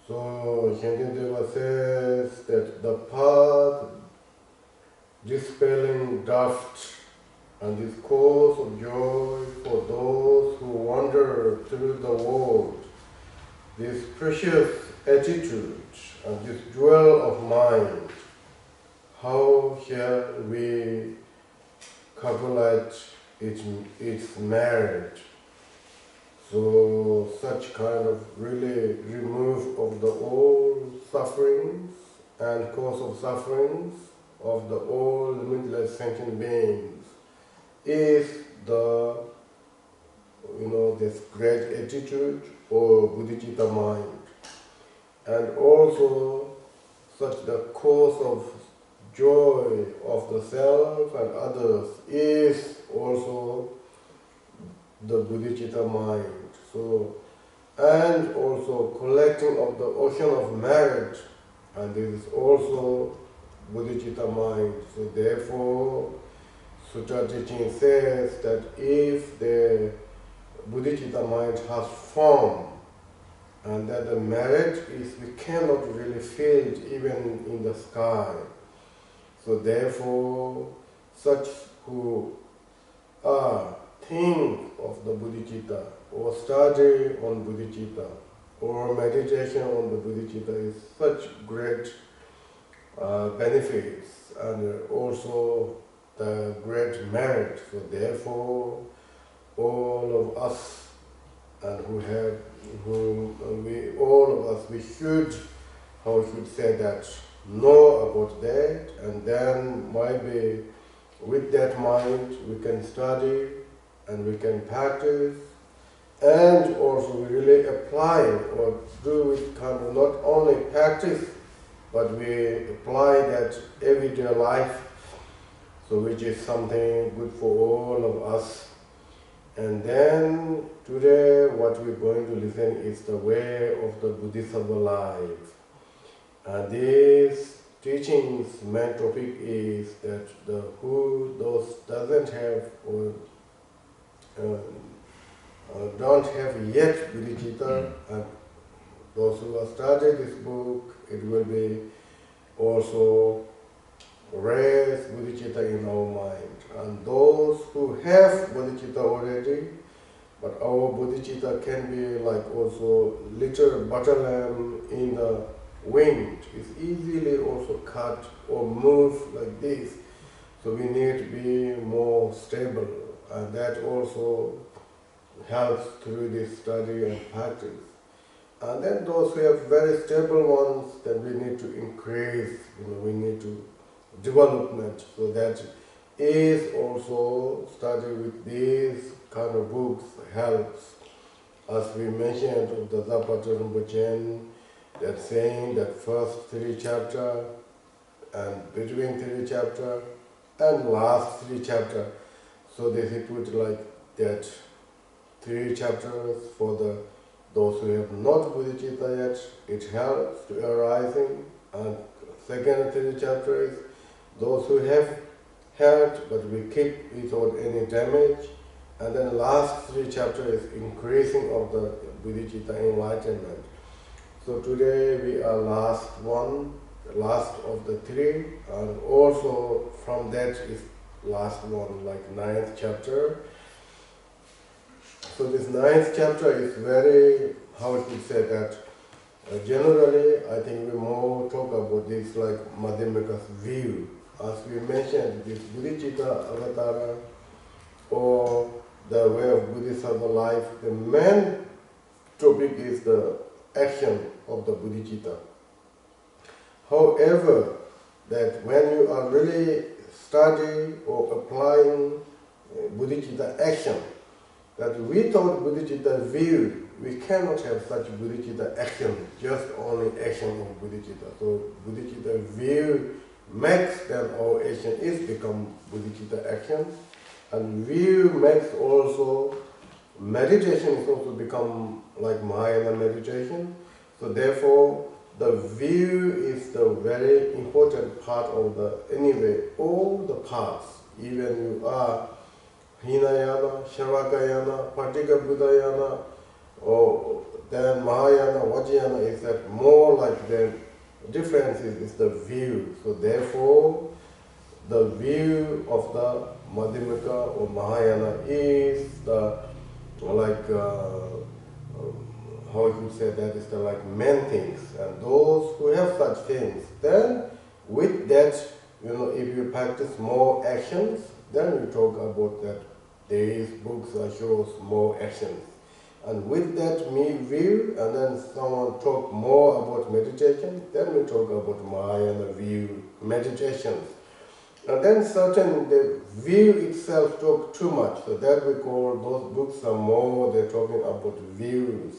So Shantideva says that the path dispelling doubt and is cause of joy for those who wander through the world. This precious attitude and this jewel of mind, how shall we calculate its merit? So such kind of really remove of the all sufferings and cause of sufferings of the all limitless sentient beings is the, this great attitude or bodhicitta mind. And also such the cause of joy of the self and others is also the bodhicitta mind. So, and also collecting of the ocean of merit, and this is also bodhicitta mind. So therefore, Sutra teaching says that if the bodhicitta mind has form, and that the merit is, we cannot really feel it even in the sky. So therefore, such who think of the bodhicitta or study on bodhicitta or meditation on the bodhicitta is such great benefits and also the great merit. So therefore, all of us and all of us, we should, how we should say that, know about that, and then maybe with that mind we can study and we can practice, and also we really apply or do it kind of not only practice, but we apply that everyday life, so which is something good for all of us. And then today what we're going to listen is the way of the Bodhisattva life. And this teaching's main topic is that those doesn't have or don't have yet bodhicitta, and those who have studied this book, it will be also raise bodhicitta in our mind. And those who have bodhicitta already, but our bodhicitta can be like also little butter lamb in the wind. It's easily also cut or move like this. So we need to be more stable, and that also helps through this study and practice. And then those who have very stable ones, then we need to increase, we need to development. So that is also study with these kind of books helps. As we mentioned of the Zapata Rinpoche, that saying that first 3 chapter and between 3 chapter and last 3 chapter. So they put like that 3 chapters for those who have not bodhicitta yet, it helps to arising, and second 3 chapter is those who have had but we keep without any damage, and then last 3 chapter is increasing of the bodhicitta enlightenment. So today we are last of the 3, and also from that is last one, like 9th chapter. So this 9th chapter is very, how should say that, generally I think we more talk about this like Madhyamaka's view. As we mentioned, this bodhicitta avatara or the way of Bodhisattva life, the main topic is the action of the bodhicitta. However, that when you are really studying or applying bodhicitta action, that without bodhicitta view, we cannot have such bodhicitta action, just only action of bodhicitta. So bodhicitta view makes then our action is become bodhicitta action, and view makes also meditation is also become like Mahayana meditation. So therefore the view is the very important part of the, anyway, all the paths, even you are Hinayana, Shavakayana, Patika Buddhayana, or then Mahayana, Vajrayana is that more like the difference is the view. So therefore, the view of the Madhyamaka or Mahayana is the like how you could say that is the like main things, and those who have such things, then with that, if you practice more actions, then we talk about that these books shows more actions. And with that me view, and then someone talk more about meditation, then we talk about Mahayana view, meditations. And then certain, the view itself talk too much, so that we call those books are more, they're talking about views.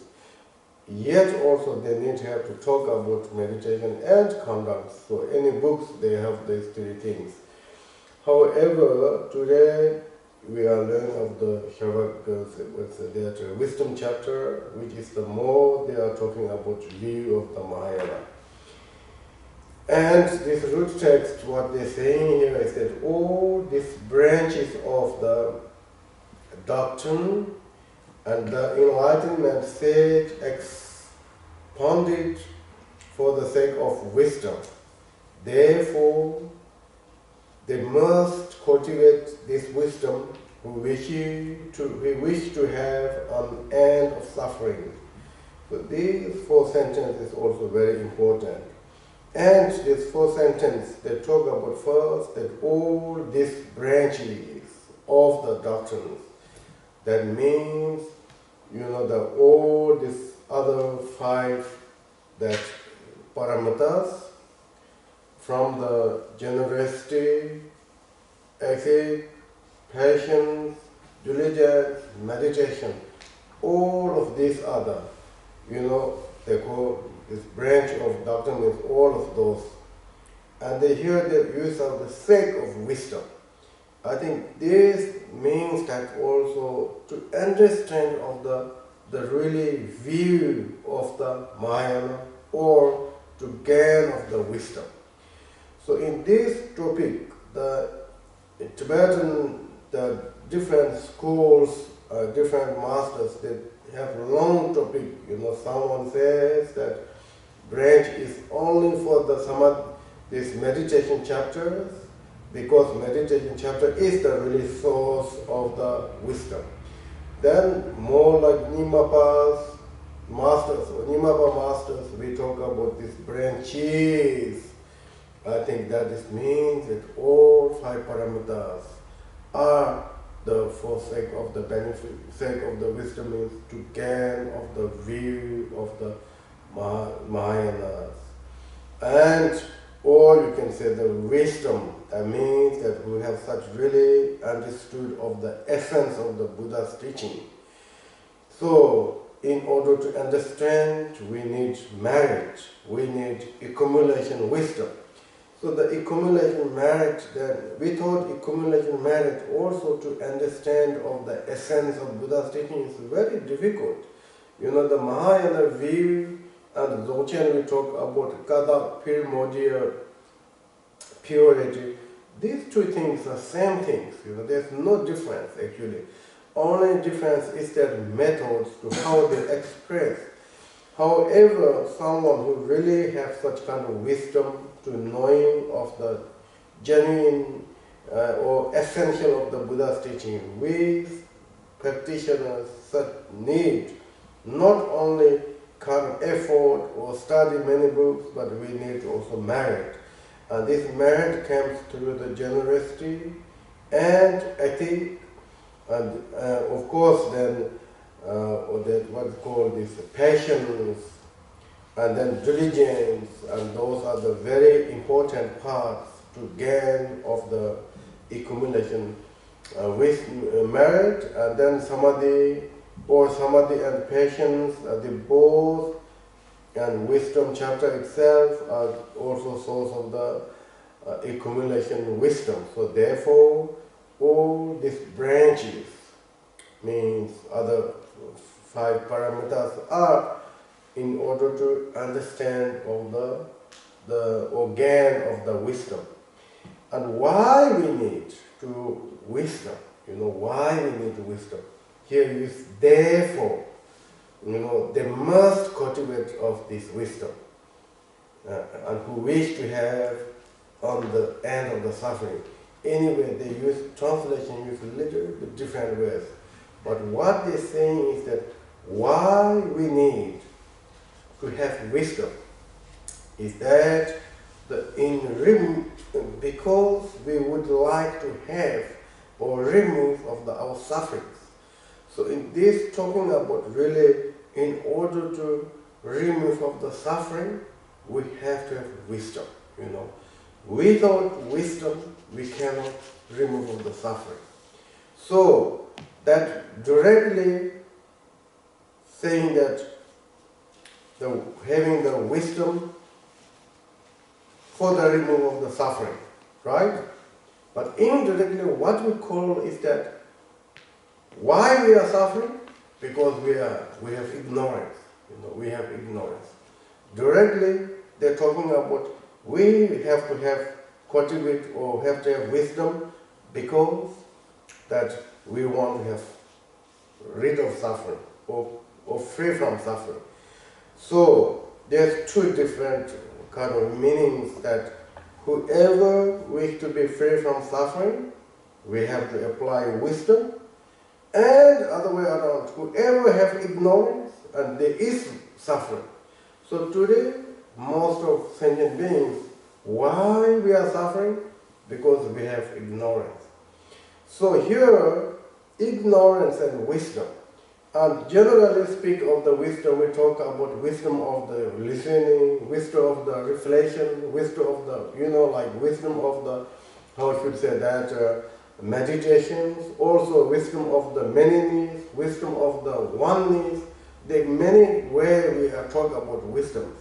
Yet also they need to have to talk about meditation and conduct. So any books, they have these three things. However, today we are learning of the that wisdom chapter, which is the more they are talking about view of the Mahayana. And this root text, what they're saying here is that all these branches of the doctrine and the enlightenment sage expounded for the sake of wisdom. Therefore, they must cultivate this wisdom who wish to have an end of suffering. So these four sentences is also very important. And this fourth sentence, they talk about first that all these branches of the doctrines, that means, that all these other five, that paramatas, from the generosity, ethic, patience, diligence, meditation, all of these other, they call this branch of doctrine is all of those. And they hear the use of the sake of wisdom. I think this means that also to understand of the really view of the Mahayana or to gain of the wisdom. So in this topic, the Tibetan, the different schools, different masters, they have a long topic. Someone says that branch is only for the samadhi, these meditation chapters, because meditation chapter is the really source of the wisdom. Then more like Nimapas masters, or Nimapa masters, we talk about these branches. I think that this means that all five paramitas are for sake of the benefit, sake of the wisdom, means to gain of the view of the Mahayanas. And, or you can say the wisdom, that means that we have such really understood of the essence of the Buddha's teaching. So, in order to understand, we need merit, we need accumulation wisdom. So the accumulation merit, then without accumulation merit, also to understand of the essence of Buddha's teaching is very difficult. The Mahayana view and Dzogchen, we talk about Kada, primordial purity. These two things are same things. There's no difference actually. Only difference is that methods to how they express. However, someone who really has such kind of wisdom to knowing of the genuine or essential of the Buddha's teaching, we practitioners such need not only kind of effort or study many books, but we need also merit. And this merit comes through the generosity and ethic, and of course then or that what's called this patience, and then diligence, and those are the very important parts to gain of the accumulation with merit. And then samadhi, or samadhi and patience, the both, and wisdom chapter itself are also source of the accumulation wisdom. So therefore, all these branches, means other five paramitas, are in order to understand all the organ of the wisdom. And why we need to wisdom, why we need wisdom. Here is therefore, cultivate of this wisdom, and who wish to have on the end of the suffering. Anyway, they use translation use a little bit different ways. But what they're saying is that why we need to have wisdom is that because we would like to have or remove of our sufferings. So in this talking about really in order to remove of the suffering, we have to have wisdom, you know. Without wisdom, we cannot remove of the suffering. So that directly saying that having the wisdom for the removal of the suffering, right? But indirectly, what we call is that why we are suffering? Because we have ignorance. You know, we have ignorance. Directly, they're talking about we have to have cultivate or have to have wisdom because that we want to have rid of suffering or free from suffering. So there's two different kind of meanings that whoever wish to be free from suffering, we have to apply wisdom, and other way around, whoever have ignorance and there is suffering. So today, most of sentient beings, why we are suffering? Because we have ignorance. So here, ignorance and wisdom. And generally speak of the wisdom, we talk about wisdom of the listening, wisdom of the reflection, wisdom of the, you know, like wisdom of the, how I should say that, meditations, also wisdom of the many-ness, wisdom of the oneness. There are many ways we are talking about wisdom.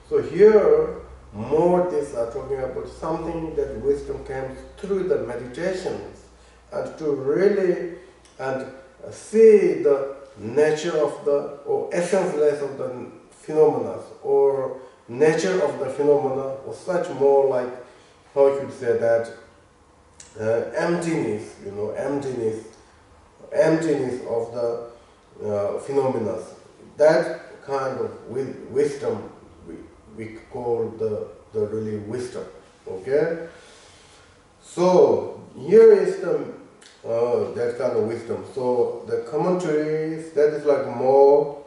So here, more this are talking about something that wisdom comes through the meditations and to really and see the nature of the, or essenceless of the phenomena, or nature of the phenomena, or such more like, how you could say that, emptiness, you know, emptiness of the phenomena. That kind of wisdom we call the really wisdom, okay? So here is the that kind of wisdom. So the commentaries, that is like more,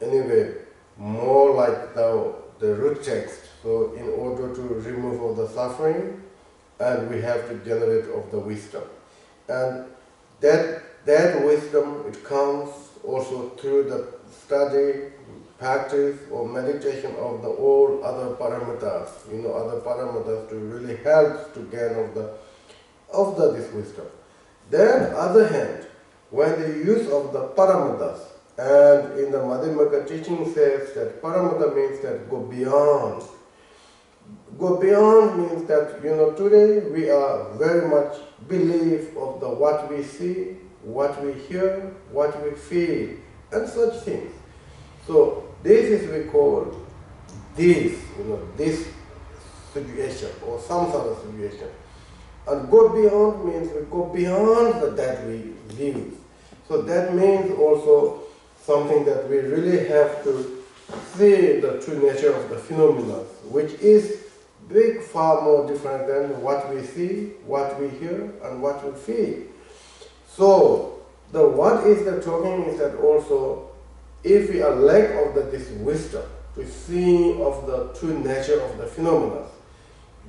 anyway, more like the root text. So in order to remove all the suffering, and we have to generate of the wisdom. And that wisdom, it comes also through the study, practice or meditation of the all other paramitas, you know, other paramitas to really help to gain of this wisdom. Then, other hand, when the use of the paramitas, and in the Madhyamaka teaching says that paramita means that go beyond. Go beyond means that, you know, today we are very much believe of the what we see, what we hear, what we feel, and such things. So this is we call this, you know, this situation or samsara situation. And go beyond means we go beyond that we live. So that means also something that we really have to see the true nature of the phenomena, which is far more different than what we see, what we hear, and what we feel. So the what is the talking is that also if we are lack of this wisdom to see of the true nature of the phenomena,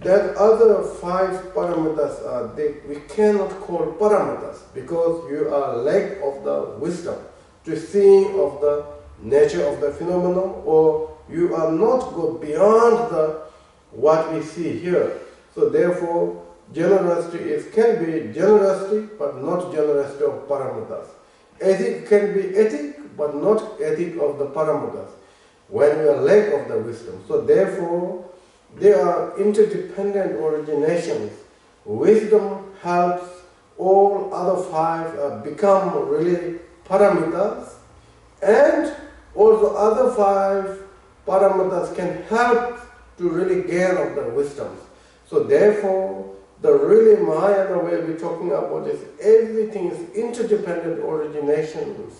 that other 5 paramitas we cannot call paramitas because you are lack of the wisdom to see of the nature of the phenomenon, or you are not go beyond the what we see here. So therefore, generosity can be generosity, but not generosity of paramitas. Ethic can be ethic, but not ethic of the paramitas, when we are lack of the wisdom. So therefore, they are interdependent originations. Wisdom helps all other 5 become really paramitas, and also other 5 paramitas can help to really gain of the wisdom. So therefore, the really Mahayana way we're talking about is everything is interdependent originations.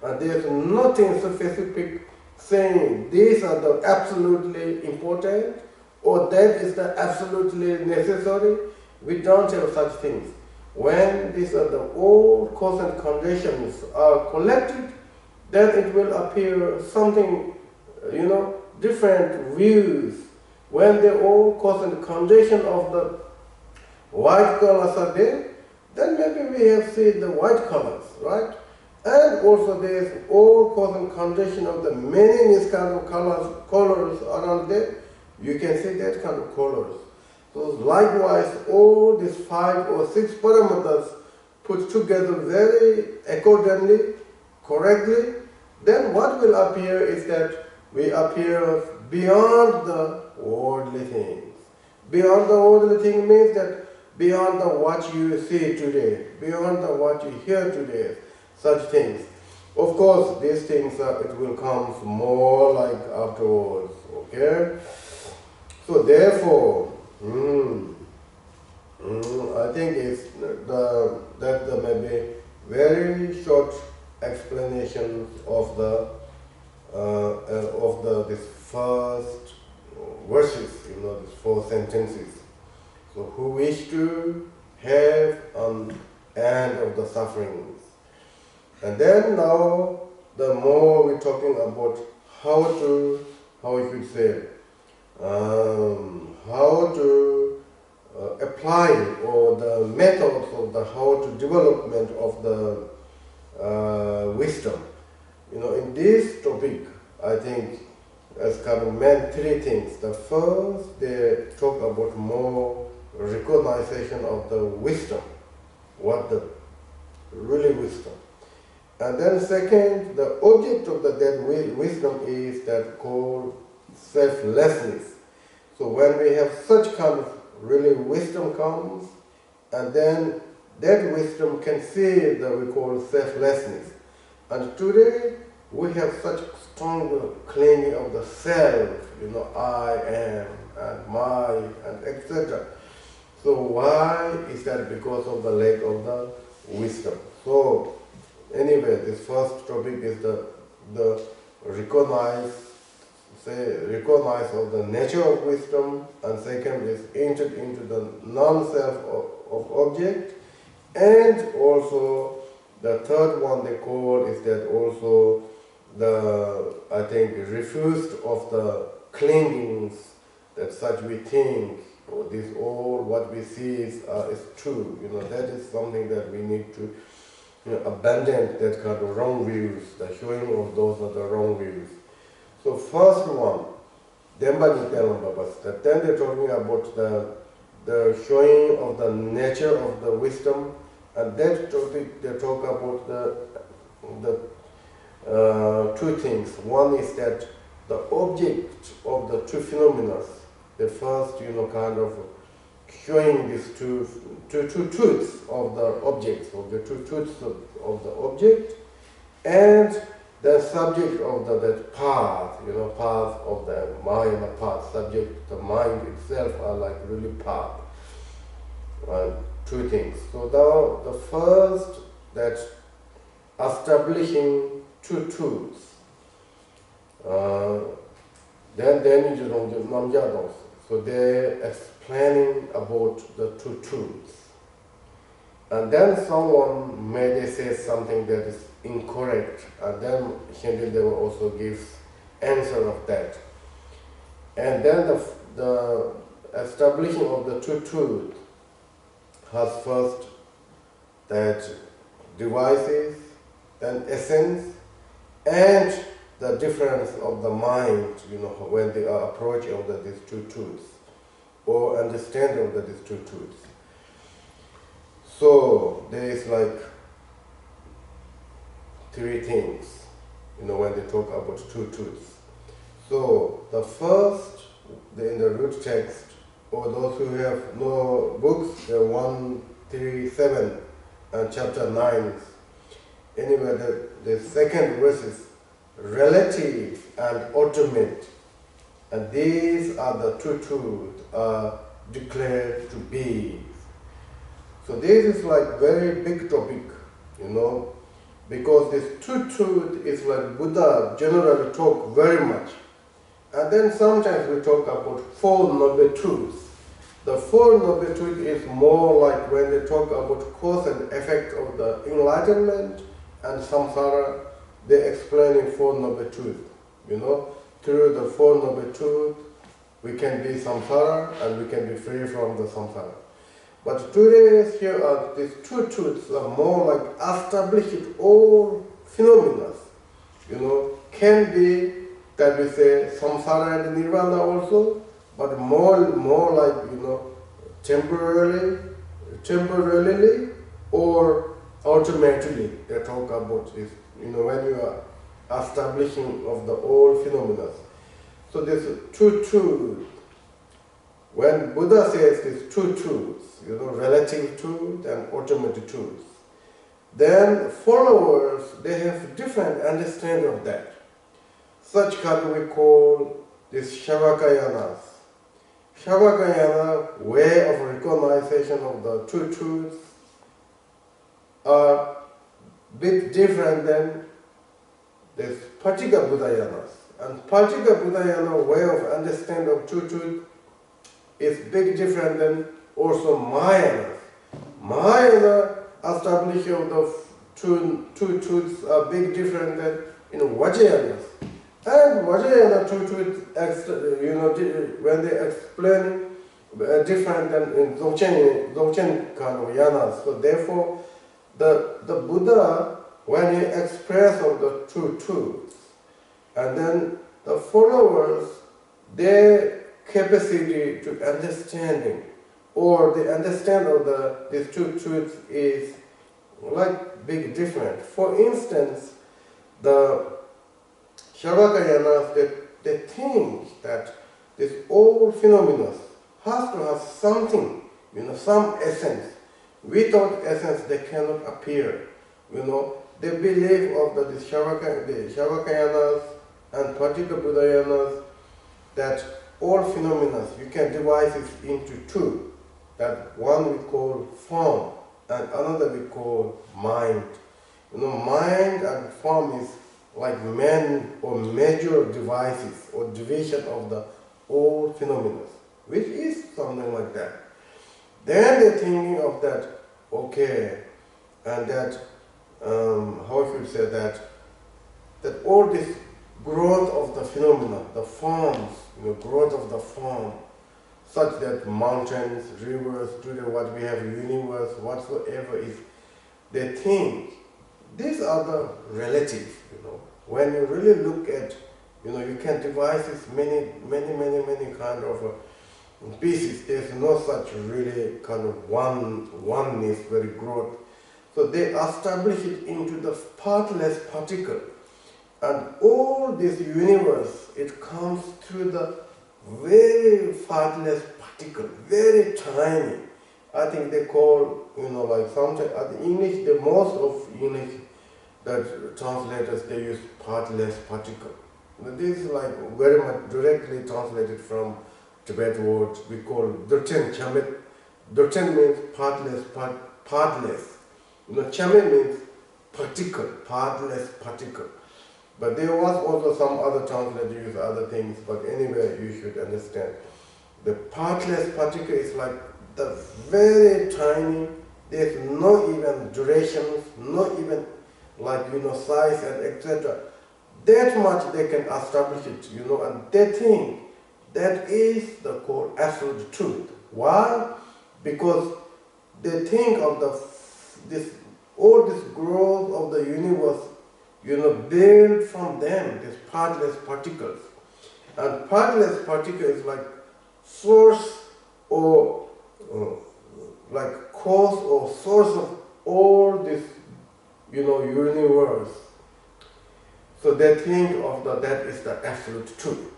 There's nothing specific saying these are the absolutely important or that is the absolutely necessary. We don't have such things. When these are the all cause and conditions are collected, then it will appear something, different views. When the all cause and condition of the white colors are there, then maybe we have seen the white colors, right? And also there is all cause and condition of the many these kind of colors around there. You can see that kind of colors. So likewise, all these 5 or 6 parameters put together very accordingly, correctly, then what will appear is that we appear beyond the worldly things. Beyond the worldly thing means that beyond the what you see today, beyond the what you hear today, such things. Of course, these things, it will come more like afterwards, okay? So therefore, I think it's that maybe very short explanation of this first verses, these 4 sentences. So who wish to have an end of the sufferings. And then now, the more we're talking about how we could say, how to apply or the methods of the how to development of the wisdom. In this topic, I think as kind of meant 3 things. The first, they talk about more recognition of the wisdom, what the really wisdom. And then second, the object of that wisdom is that called selflessness. So when we have such kind of really wisdom comes, and then that wisdom can see that we call selflessness. And today we have such strong clinging of the self, I am and my and etc. So why is that? Because of the lack of the wisdom. So anyway, this first topic is the recognize of the nature of wisdom, and second is entered into the non-self of object, and also the third one they call is that also I think refused of the clingings that such we think or this all what we see is true. That is something that we need to abandon that kind of wrong views. The showing of those are the wrong views. So first one, then they're talking about the showing of the nature of the wisdom, and that topic they talk about the 2 things. One is that the object of the 2 phenomena. The first, kind of showing these two truths of the objects, of the 2 truths of the object, and the subject of that path, path of the mind, the path, subject, the mind itself are like really path. 2 things. So now the first, that establishing 2 truths. Then you don't. So they're explaining about the 2 truths. And then someone may say something that is incorrect, and then Shenril also gives answer of that. And then the establishing of the 2 truths has first that devices, then essence, and the difference of the mind, when they are approaching these 2 truths, or understanding of these 2 truths. So there is like 3 things, when they talk about 2 truths. So the first, in the root text, or those who have no books, the 137 and chapter 9. Anyway, the second verse is relative and ultimate, and these are the 2 truths declared to be. So this is like very big topic, because this two-truth is like Buddha generally talk very much. And then sometimes we talk about Four Noble Truths. The Four Noble Truths is more like when they talk about cause and effect of the enlightenment and samsara, they explain in Four Noble Truths. You know, through the Four Noble Truths, we can be samsara and we can be free from the samsara. But today here are these two truths are more like established all phenomena. You know, can be that we say samsara and nirvana also, but more like, you know, temporarily or ultimately they talk about this, you know, when you are establishing of the all phenomena. So this two truths, when Buddha says these two truths, you know, relative truth and ultimate truth, then followers, they have different understanding of that. Such kind we call this Shavakayanas. Shavakayana way of recognition of the two truths are a bit different than this Pacceka Buddhayanas. And Pacceka Buddhayana way of understanding of two truths is big different than also Mahayana. Mahayana establishing of the two truths are big different than in Vajrayanas. And Vajrayana two truths, you know, when they explain different than in Dzogchen kind of yanas. So therefore, the Buddha, when he expressed of the two truths, and then the followers, their capacity to understanding, or the understand of these two truths is like big different. For instance, the Shavakayanas, they think that this all phenomena has to have something, you know, some essence. Without essence, they cannot appear. You know, they believe of the Shavakayanas and Pacceka Buddhayanas that all phenomena, you can divide it into two. That one we call form and another we call mind. You know, mind and form is like main or major devices or division of the all phenomena, which is something like that. Then they're thinking of that, okay, and that, how should I say that all this growth of the phenomena, the forms, you know, growth of the form, such that mountains, rivers, today what we have, universe, whatsoever is, they think these are the relative, you know. When you really look at, you know, you can devise this many kind of pieces. There's no such really kind of oneness, very growth. So they establish it into the partless particle. And all this universe, it comes through the very partless particle, very tiny. I think they call, you know, like sometimes in English, the most of English that translators, they use partless particle. This is like very much directly translated from Tibet word we call Durchen Chamet. Durchen means partless. You know, Chamet means particle, partless particle. But there was also some other translators use other things, but anyway, you should understand. The partless particle is like the very tiny, there's no even durations, no even like, you know, size and etc. That much they can establish it, you know, and they think that is the core absolute truth. Why? Because they think of all this growth of the universe, you know, built from them, these partless particles. And partless particle is like source or like cause or source of all this, you know, universe. So they think of that is the absolute truth.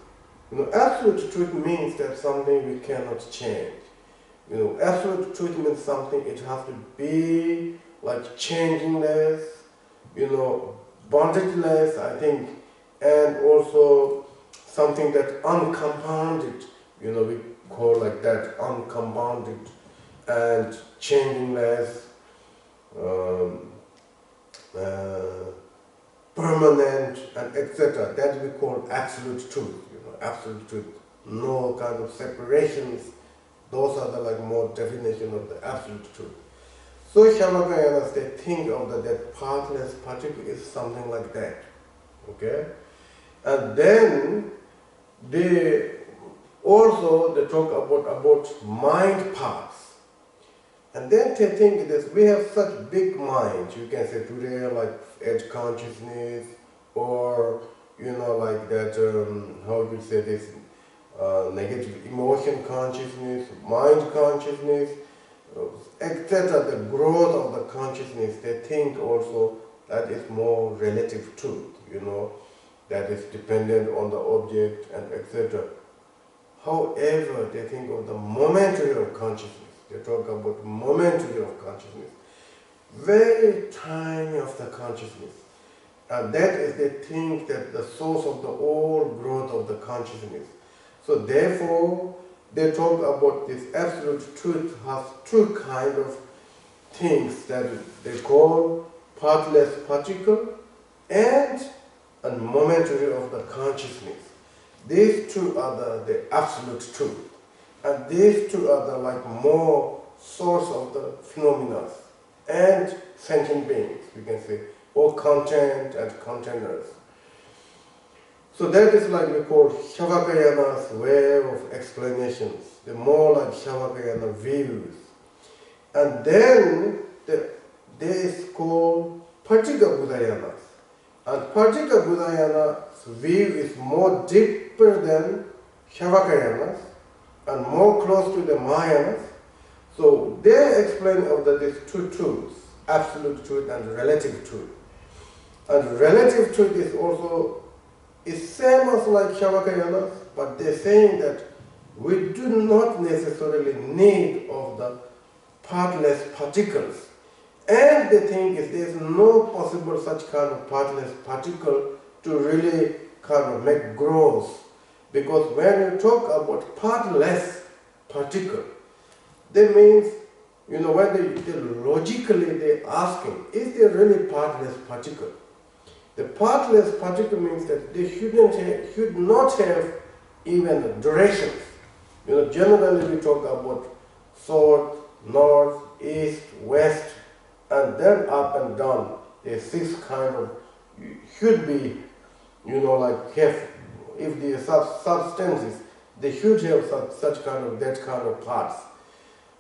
You know, absolute truth means that something we cannot change. You know, absolute truth means something, it has to be like changingless, you know, bondageless, I think, and also something that uncompounded, you know, we call like that, uncompounded and changingless, permanent, and etc. That we call absolute truth. Absolute truth. No kind of separations. Those are the more definition of the absolute truth. So Shavakayanas, they think of that pathless particle is something like that. Okay? And then they talk about mind parts. And then they think that we have such big minds, you can say today, like edge consciousness, or like that, how you say this, negative emotion consciousness, mind consciousness, etc. The growth of the consciousness, they think also that is more relative truth, that is dependent on the object and etc. However, they think of the momentary of consciousness. They talk about momentary of consciousness, very tiny of the consciousness. And that is, they think that the source of the all growth of the consciousness. So therefore, they talk about this absolute truth has two kind of things that they call partless particle and a momentary of the consciousness. These two are the absolute truth. And these two are the more source of the phenomena and sentient beings, we can say, or content and containers. So that is we call Shavakayana's way of explanations, the more like Shavakayana views. And then there is called Pacceka Buddhayanas. And Pacceka Buddhayana's view is more deeper than Shavakayana's and more close to the Mahayanas. So they explain of these two truths, absolute truth and relative truth. And relative truth is also same as like Shavakayanas, but they're saying that we do not necessarily need of the partless particles. And they think there's no possible such kind of partless particle to really kind of make growth. Because when you talk about partless particle, that means, when they logically they're asking, is there really partless particle? The partless particle means that they should not have even directions. Generally we talk about south, north, east, west, and then up and down. There's 6 kind of, should be, if the substances, they should have such kind of, that kind of parts.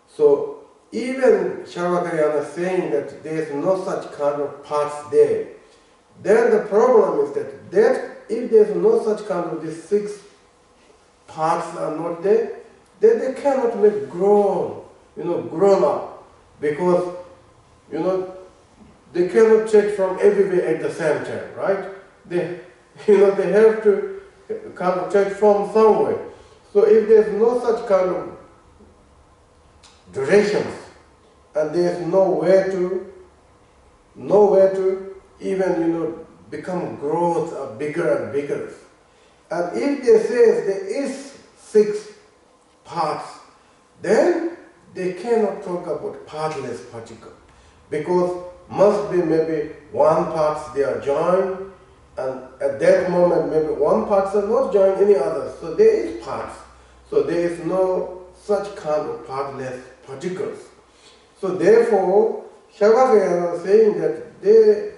So even Shavakayana is saying that there is no such kind of parts there. Then the problem is that if there is no such kind of these 6 parts are not there, then they cannot make grown up, because they cannot take from everywhere at the same time, right? They have to kind of take from somewhere. So if there's no such kind of directions, and there's nowhere to even become growth bigger and bigger. And if they say there is 6 parts, then they cannot talk about partless particle, because must be maybe one parts they are joined, and at that moment maybe one parts are not joined any others. So there is parts. So there is no such kind of partless particles. So therefore, Shavakayana is saying that there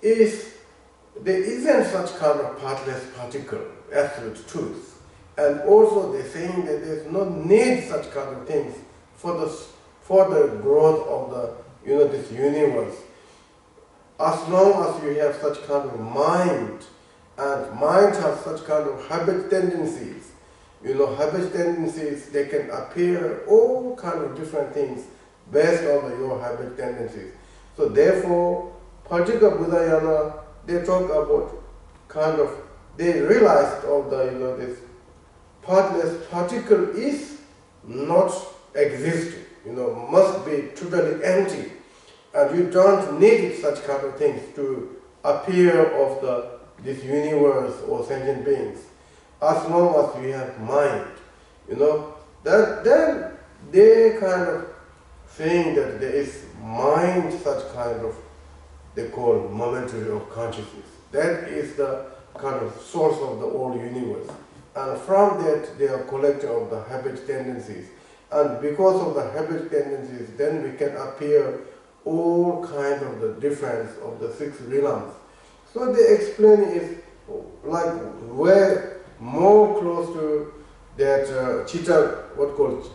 isn't such kind of partless particle, absolute truth. And also they're saying that there's no need such kind of things for the growth of the this universe. As long as you have such kind of mind, and mind has such kind of habit tendencies, habit tendencies, they can appear all kind of different things based on your habit tendencies. So therefore, Pacceka Buddhayana, they talk about they realized of this partless particle is not existing, must be totally empty. And you don't need such kind of things to appear of this universe or sentient beings. As long as you have mind, then they kind of saying that there is mind such kind of they call momentary of consciousness. That is the kind of source of the whole universe. And from that, they are collector of the habit tendencies. And because of the habit tendencies, then we can appear all kinds of the difference of the six realms. So they explain is like we're more close to that Chitta, what called?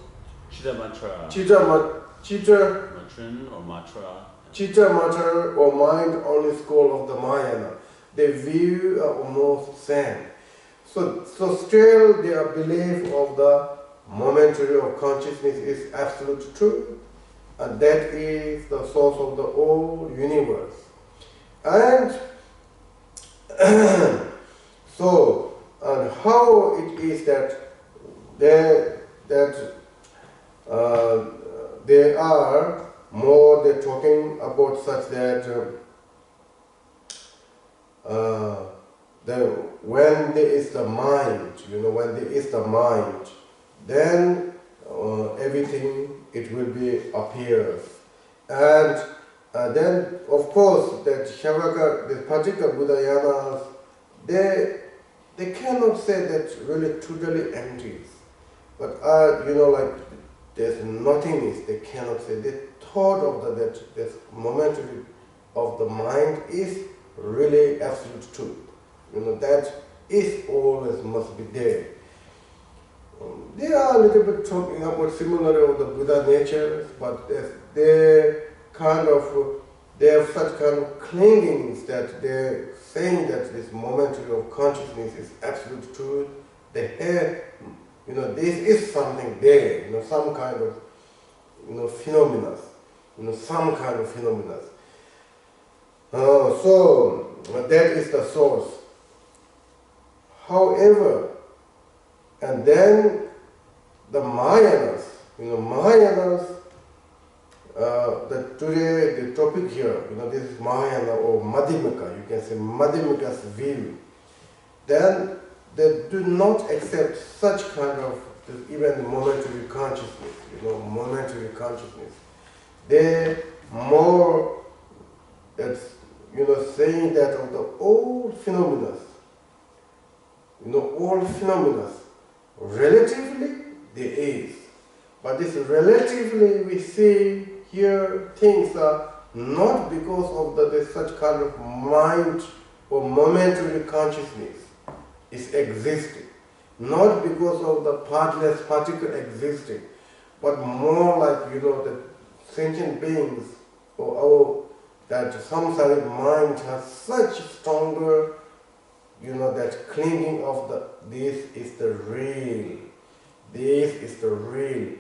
Chitta Matra. Chitta Matrin or Matra. Chitta Matra or mind only school of the Mahayana. They view almost same. So still their belief of the momentary of consciousness is absolute truth, and that is the source of the whole universe. And so, and how it is that they are more they're talking about such that when there is the mind, when there is the mind, then everything it will be appears. And then of course that Shavaka, the particular Buddhayanas, they cannot say that really totally empty. But like there's nothingness, they cannot say. The thought of that this momentary of the mind is really absolute truth. That is always must be there. They are a little bit talking about similar of the Buddha nature, but they have such kind of clingings that they're saying that this momentary of consciousness is absolute truth. They have, this is something there, some kind of, phenomena, some kind of phenomena. So that is the source. However, and then the Mahayanas, that today the topic here, this is Mahayana or Madhyamaka, you can say Madhyamaka's view. Then they do not accept such kind of even momentary consciousness, momentary consciousness. They more that's saying that of the all phenomena, all phenomena, relatively there is. But this relatively we see here things are not because of this such kind of mind or momentary consciousness is existing. Not because of the partless particle existing, but more like, the sentient beings or that samsaric mind has such stronger, that clinging of this is the real. This is the real.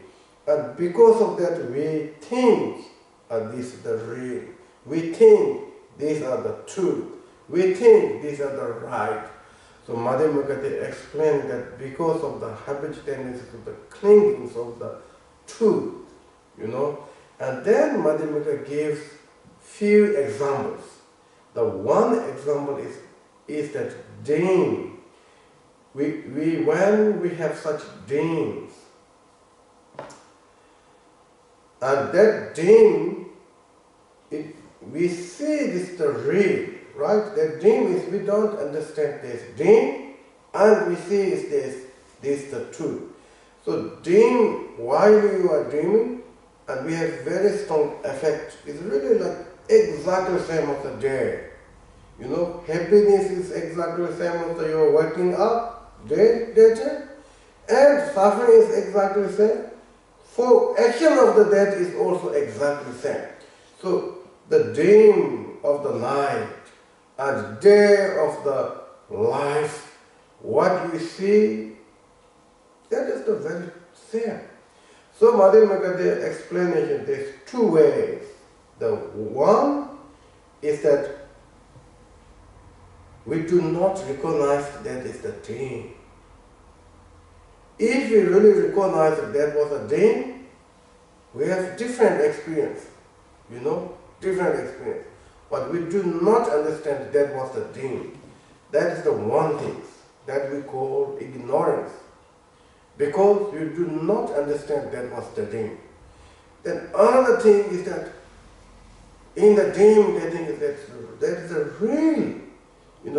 And because of that, we think this is the real. We think these are the truth. We think these are the right. So Madhyamaka explained that because of the habit tendencies of the clingings of the truth, and then Madhyamaka gives few examples. The one example is that dream. When we have such dreams, and that dream, we see this the real, right? That dream is, we don't understand this dream, and we see is this the truth. So dream, while you are dreaming, and we have very strong effect, it's really like exactly the same as the day. Happiness is exactly the same as you're waking up, day, and suffering is exactly the same. For action of the death is also exactly the same. So the dream of the night and day of the life, what you see, that is the very same. So Madhyamaka, the explanation, there's two ways. The one is that we do not recognize that is the dream. If we really recognize that was a dream, we have different experience, different experience. But we do not understand that was the dream. That is the one thing that we call ignorance. Because you do not understand that was the dream. Then another thing is that in the dream they think that's the real,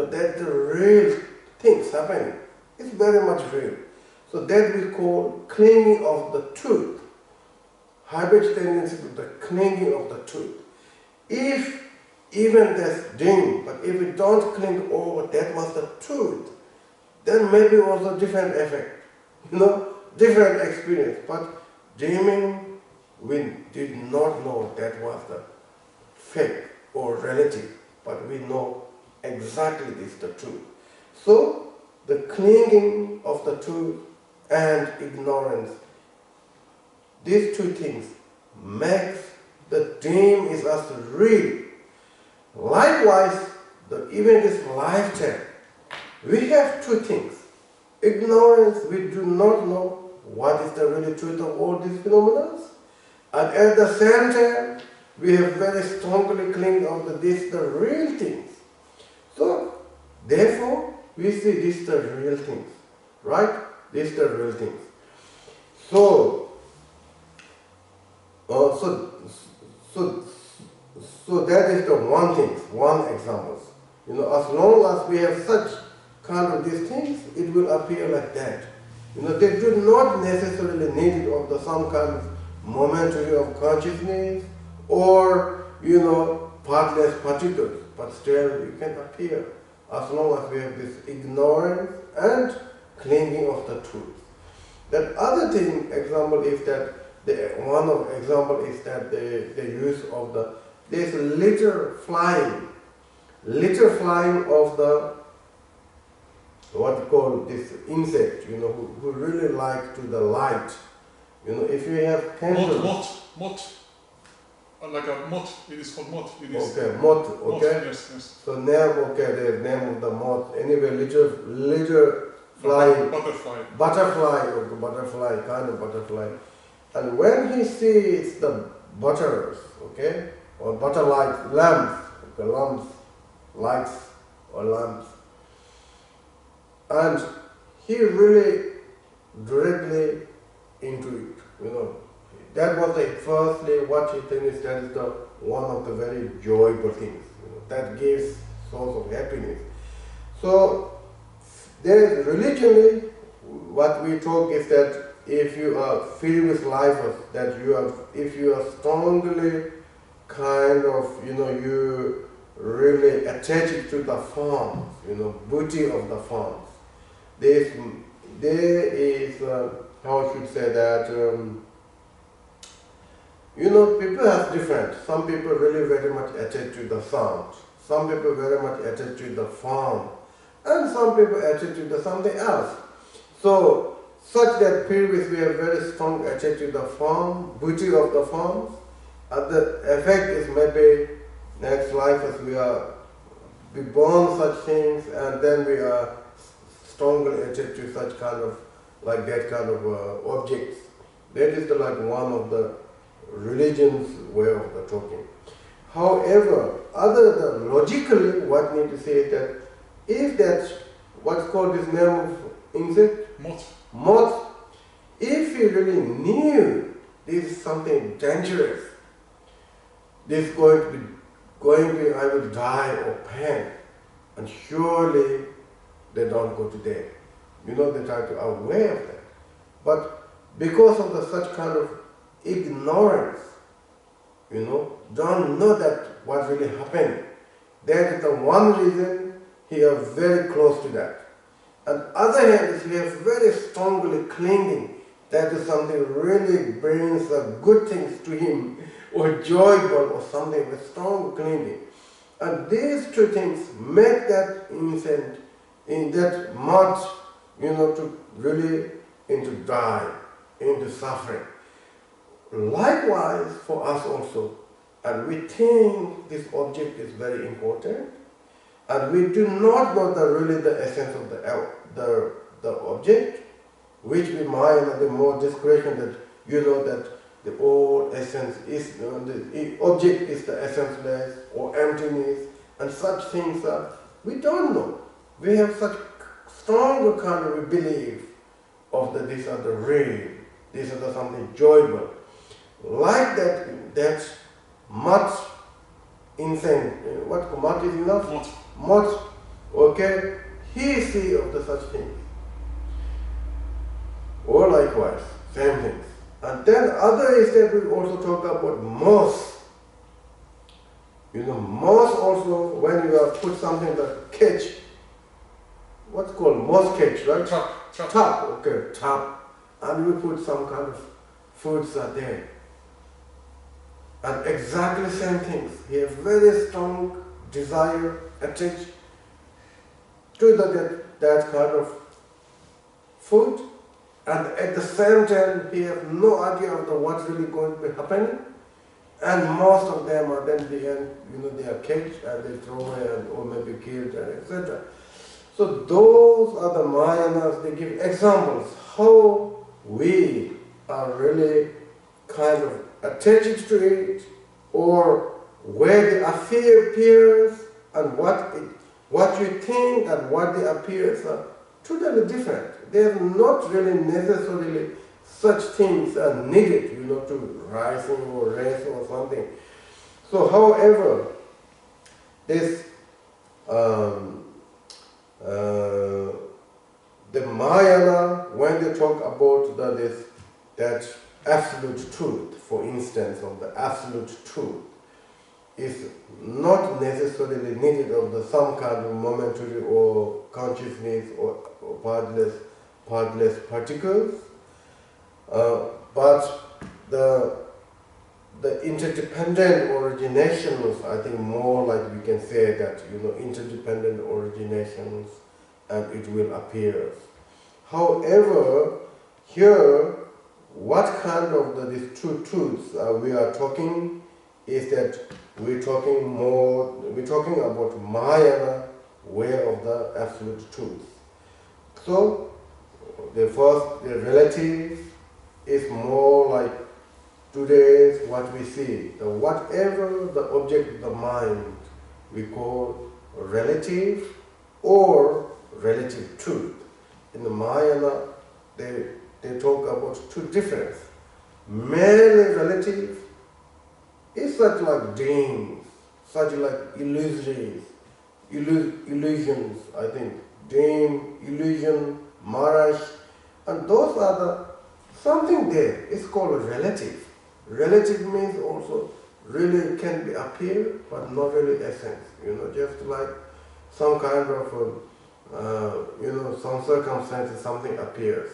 that's the real things happening. It's very much real. So that we call clinging of the truth. Habit tendency to the clinging of the truth. If even there's dream, but if we don't cling over that was the truth, then maybe also different effect, different experience. But dreaming, we did not know that was the fake or relative, but we know exactly this is the truth. So the clinging of the truth and ignorance, these two things makes the dream is us real. Likewise, even this lifetime, we have two things. Ignorance, we do not know what is the really truth of all these phenomena. And at the same time, we have very strongly clinging on to this, the real things. So, therefore, we see this the real things. Right? This the real things. So that is the one thing, one example. As long as we have such kind of these things, it will appear like that. They do not necessarily need it of the some kind of momentary of consciousness or, partless particles, but still it can appear as long as we have this ignorance and clinging of the truth. That other thing, example is that the use of this litter flying of the what you call this insect, who really like to the light. If you have candles. Moth. Like a moth, it is called moth. It is okay, moth, okay. Yes. So the name of the moth. Anyway, litter flying. Butterfly, kind of butterfly. And when he sees the butters, okay, or butter lamps, lights or lamps, and he really directly into it, That was firstly what he thinks that is one of the very joyful things, that gives source of happiness. So there religionally, what we talk is that if you are filled with life, if you are strongly kind of, you really attached to the forms, beauty of the forms. There is, how I should say that, people are different. Some people really very much attached to the sound. Some people very much attached to the form. And some people attached to something else. So, such that previous we are very strong attached to the form, beauty of the forms. And the effect is maybe next life as we born such things and then we are strongly attached to such kind of, like that kind of objects. That is one of the religion's way of the talking. However, other than logically, what we need to say is that if that's what's called this name of insect? Moth. If you really knew this is something dangerous, this is going to be I will die or pain, and surely they don't go to death. They try to aware of that. But because of such kind of ignorance, don't know that what really happened. That is the one reason he is very close to that. And other hand is he is very strongly clinging. That is something really brings good things to him, or joyful or something with strong clinging. And these two things make that innocent, in that much, to really into die, into suffering. Likewise for us also, and we think this object is very important, and we do not know really the essence of the object, which we might have the more discretion that that the whole essence is, the object is the essenceless or emptiness, and such things we don't know. We have such strong kind of belief of that these are the real, these are the something joyful. Like that much insane. What mot is enough? Mot. Mot, okay, he see of the such things. Or likewise, same things. And then other is that we also talk about moss. Moss also, when you have put something that catch, what's called moss catch, right? Top, okay, top. And we put some kind of foods are there. And exactly same things. He has very strong desire attached to that kind of food. And at the same time, he has no idea of what's really going to be happening. And most of them are then the end, they are caged and they throw away or maybe killed and etc. So those are the Mayanas, they give examples how we are really kind of attached to it, or where the affair appears and what you think and what the appears are totally different. They are not really necessarily such things are needed, to rising or race or something. So, however, this the Mahayana, when they talk about that absolute truth, for instance, of the absolute truth, is not necessarily needed of some kind of momentary or consciousness or partless particles, but the interdependent originations, I think more like we can say that, interdependent originations, and it will appear. However, here, what kind of these two truths we are talking is that we're talking about Mahayana way of the absolute truth. So, the relative is more like today's what we see. Whatever the object of the mind we call relative or relative truth. In the Mahayana, they talk about two difference. Merely relative is such like dreams, such like illusions, I think. Dream, illusion, mirage, and those are something there. It's called relative. Relative means also really can be appear, but not really essence. Just like some kind of, some circumstances, something appears.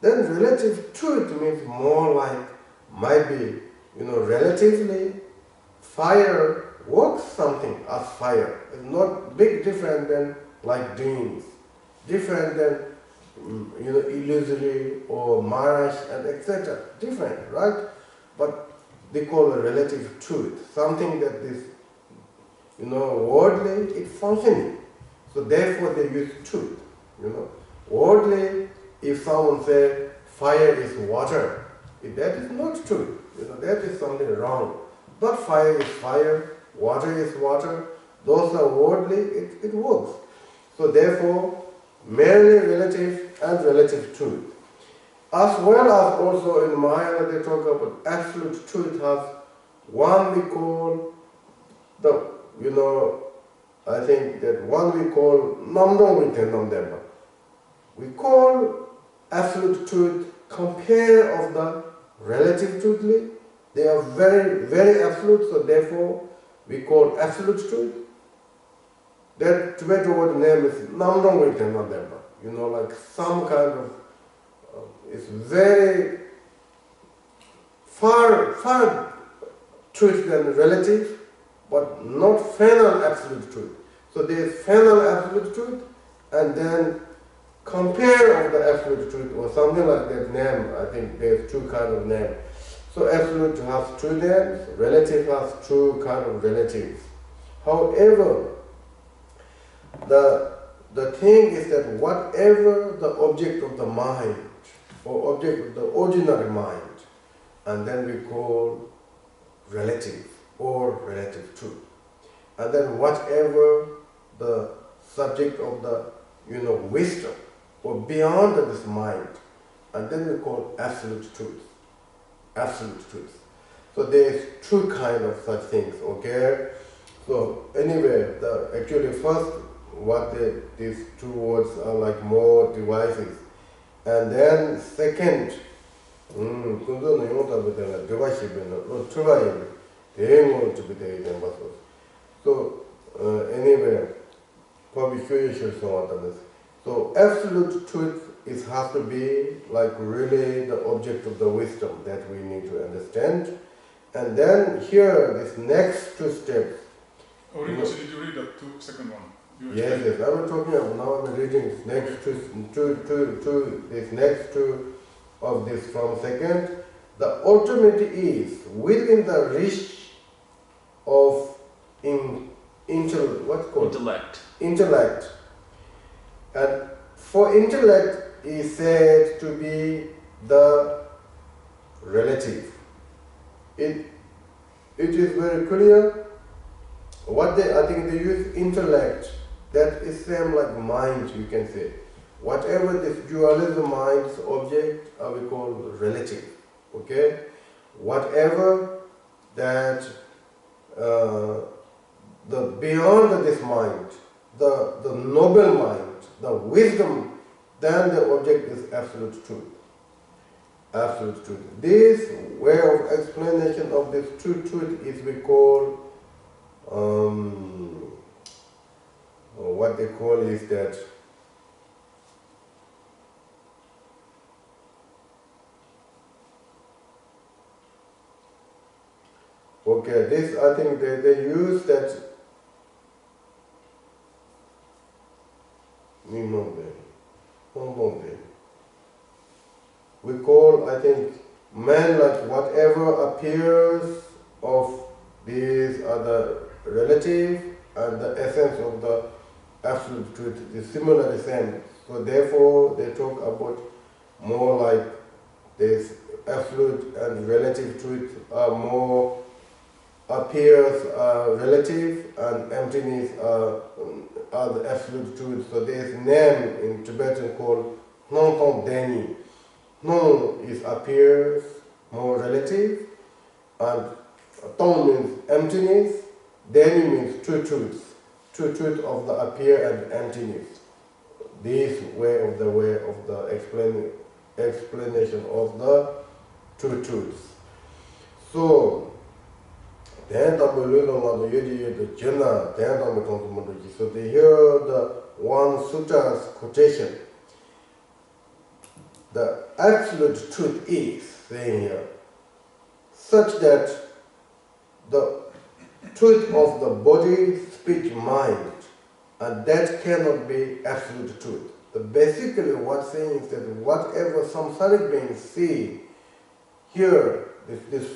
Then relative truth means more like, might be, relatively, fire works something as fire. It's not big different than like dreams, different than, illusory or mirage and etc. Different, right? But they call a relative truth, something that is, worldly, it's functioning. So therefore they use truth, Worldly, if someone said fire is water, that is not true, that is something wrong. But fire is fire, water is water, those are worldly, it works. So therefore, merely relative and relative truth. As well as also in Mahayana they talk about absolute truth has one we call I think that one we call Namdong Namdemba. We call absolute truth compare of the relative truthly. They are very, very absolute, so therefore we call absolute truth. That Tibetan word name is Namdong Namdemba. Like some kind of it's very far truth than relative, but not final absolute truth. So there is final absolute truth, and then compare of the absolute truth, or something like that name. I think there's two kind of names. So absolute has two names, relative has two kind of relatives. However, the thing is that whatever the object of the mind, or object of the ordinary mind, and then we call relative or relative truth. And then whatever the subject of the wisdom or beyond this mind, and then we call absolute truth. Absolute truth. So there is two kind of such things, okay? So anyway, actually first these two words are like more devices, and then second, kunzo no yongta bete device no trivial, 대응을 to be taken. So anyway, probably so absolute truth has to be like really the object of the wisdom that we need to understand. And then here, this next two steps. Did you read that second one? Yes, I'm talking about now. I'm reading this next this next two of this from second. The ultimate is within the reach of intellect. And for intellect is said to be the relative. It is very clear. I think they use intellect. That is same like mind, you can say. Whatever this dualism mind's object we call relative. Okay? Whatever that the beyond this mind, the noble mind, the wisdom, then the object is absolute truth. Absolute truth. This way of explanation of this true truth is we call what they call is that this I think they use that we call, I think, man, like whatever appears of these are the relative and the essence of the absolute truth is similarly same. So therefore they talk about more like this absolute and relative truth are more appears relative and emptiness are the absolute truth. So there is name in Tibetan called non deni. Non is appears more relative, and tong means emptiness, deni means true truth of the appear and emptiness. This way of the explanation of the true truths. So so they hear the one sutra's quotation. The absolute truth is, saying here, such that the truth of the body, speech, mind, and that cannot be absolute truth. Basically what's saying is that whatever samsaric beings see, here, this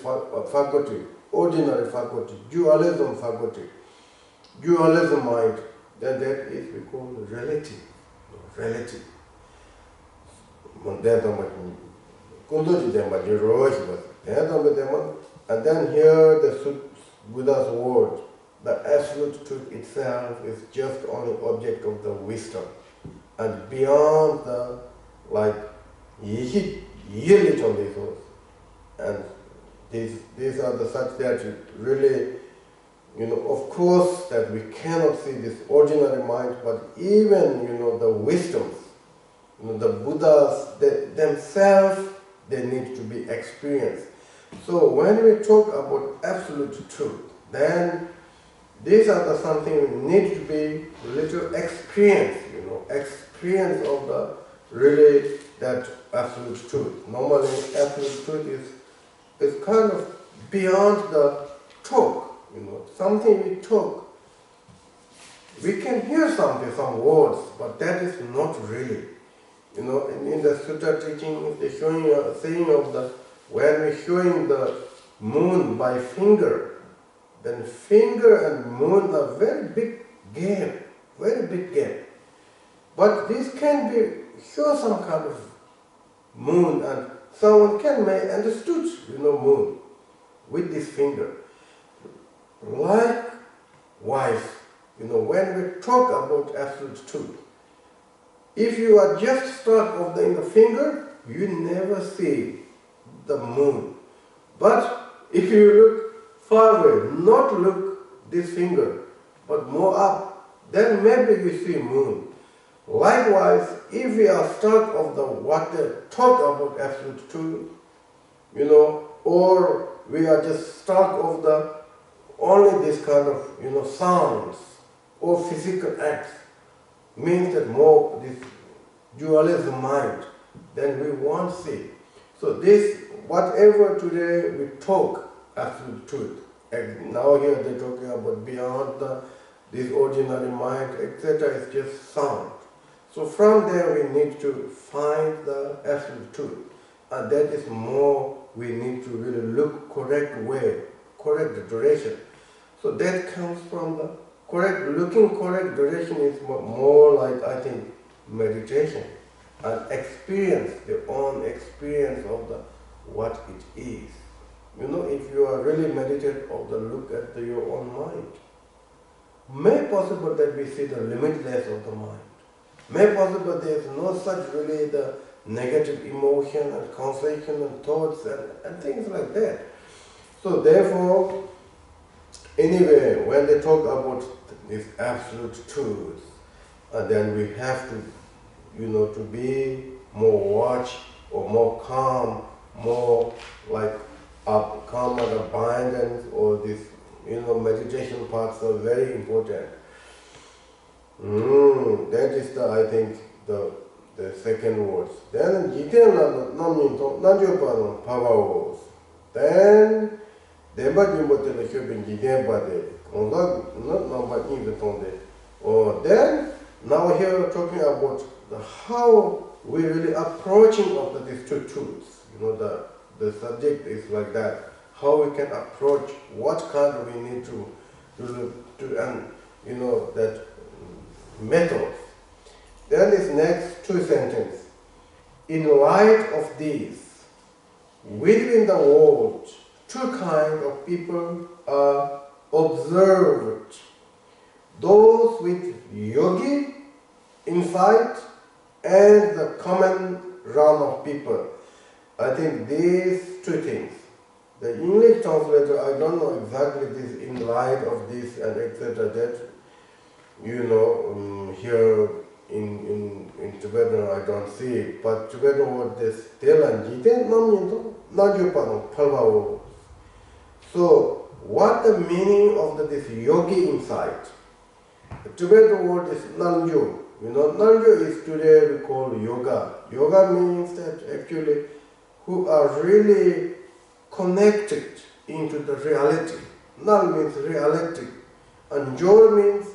faculty, ordinary faculty, dualism faculty, dualism mind, that is we call relative. And then here the Buddha's word, the absolute truth itself is just only object of the wisdom. And beyond the and these are the such that really, of course that we cannot see this ordinary mind, but even, the wisdoms, the Buddhas themselves, they need to be experienced. So when we talk about absolute truth, then these are the something need to be little experience, experience of the really that absolute truth. Normally absolute truth is kind of beyond the talk, something we talk. We can hear something, some words, but that is not really. In the Sutta teaching, they're showing a saying of when we're showing the moon by finger, then finger and moon are very big gap. But this can be show some kind of moon, and someone can make understood, moon with this finger. Likewise, when we talk about absolute truth, if you are just stuck in the finger, you never see the moon. But if you look far away, not look this finger, but more up, then maybe we see moon. Likewise, if we are stuck of the what they talk about absolute truth, or we are just stuck of the only this kind of sounds or physical acts, means that more this dualism mind, then we won't see. So this, whatever today we talk absolute truth, and now here they're talking about beyond this ordinary mind, etc., is just sound. So from there we need to find the absolute truth, and that is more we need to really look correct way, correct direction. So that comes from the looking correct direction is more like, I think, meditation and experience, the own experience of the what it is. If you are really meditative of the look at your own mind, may possible that we see the limitless of the mind. May possible there is no such really the negative emotion and conception and thoughts and things like that. So therefore, anyway, when they talk about this absolute truth, then we have to, to be more watch or more calm, more like calm and abundance, or this, meditation parts are very important. That is I think, the second words. Then jiten nanjopa pavavos. Then Demba jimbote le shopping jiten pade. Then now here we're talking about how we really approaching of these two truths. The subject is like that. How we can approach, what kind we need to and that methods. Then this next two sentences. In light of this, within the world, two kinds of people are observed. Those with yogi insight and the common run of people. I think these two things. The English translator, I don't know exactly this in light of this and etc. That here in Tibetan I don't see it, but Tibetan word this telan jiten namyento najupano palvao. So what the meaning of this yogi insight? The Tibetan word is nanju. Nanju is today we call yoga. Yoga means that actually who are really connected into the reality. Nan means reality, and jor means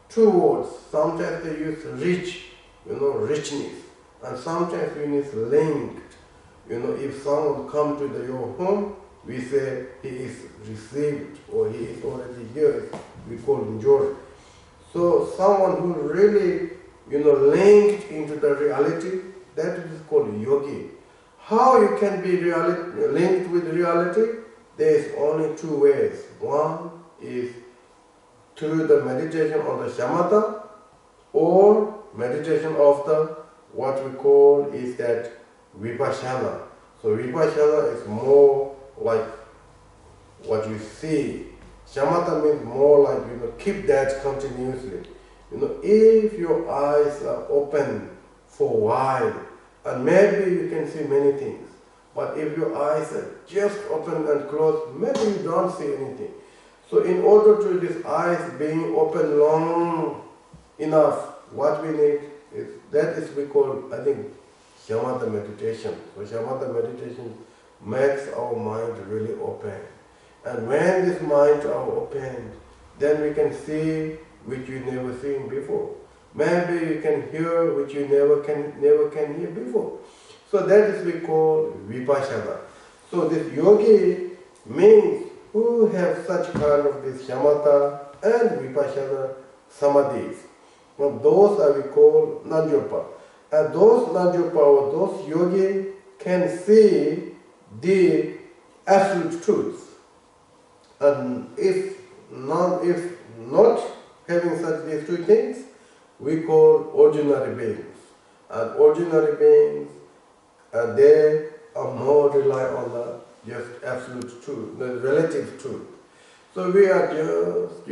two words. Sometimes they use rich, richness, and sometimes we use linked. If someone comes to your home, we say he is received or he is already here. We call him jor. So someone who really, linked into the reality, that is called yogi. How you can be linked with reality? There is only two ways. One is through the meditation on the shamatha, or meditation of the what we call is that vipassana. So vipassana is more like what you see. Shamatha means more like keep that continuously. If your eyes are open for a while, and maybe you can see many things, but if your eyes are just open and closed, maybe you don't see anything. So in order to these eyes being open long enough, what we need is, that is we call, I think, shamatha meditation. So shamatha meditation makes our mind really open. And when this mind are opened, then we can see which you never seen before. Maybe you can hear which you never can hear before. So that is we call vipassana. So this yogi means who have such kind of this shamatha and vipassana samadhis. Now those are we call nanjopa. And those nanjopa or those yogi can see the absolute truth. And if not having such these two things, we call ordinary beings. And ordinary beings, they are more rely on the just absolute truth, the relative truth. So we are just,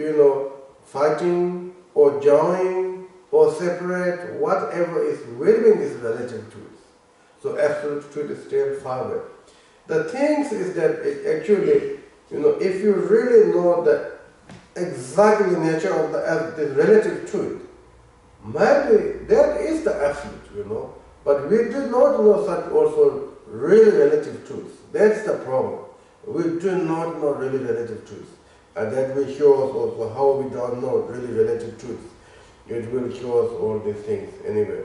fighting or join or separate, whatever is within this relative truth. So absolute truth is still far away. The thing is that it actually, if you really know the exactly nature of the relative truth, maybe that is the absolute, but we do not know such also really relative truth. That's the problem. We do not know really relative truth. And that will show us also how we don't know really relative truth. It will show us all these things anyway.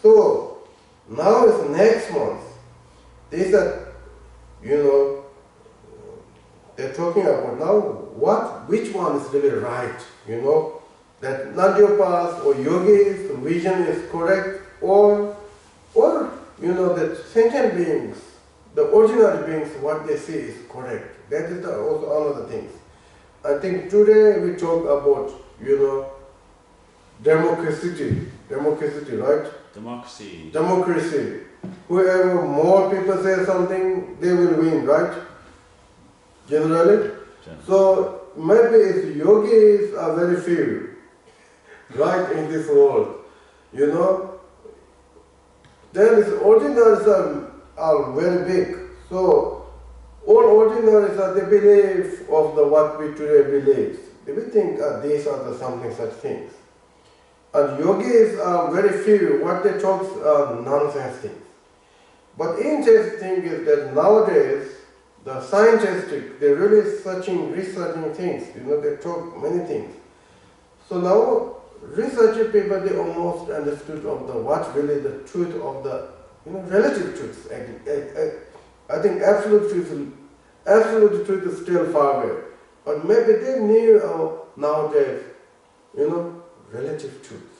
So now is next month. These are, they're talking about now which one is really right, that Nanjopas or yogis, vision is correct, or that sentient beings, the ordinary beings, what they see is correct. That is also another thing. I think today we talk about, democracy, right? Democracy. Whoever more people say something, they will win, right? Generally. So maybe if yogis are very few, right, in this world, then these ordinaries are very big. So all ordinaries are the belief of what we today believe. We think these are the something such things. And yogis are very few. What they talk are nonsense things. But interesting thing is that nowadays the scientific, they're really researching things. They talk many things. So now researching people, they almost understood of what really the truth of the relative truth. I think absolute truth is still far away. But maybe they knew nowadays, relative truth.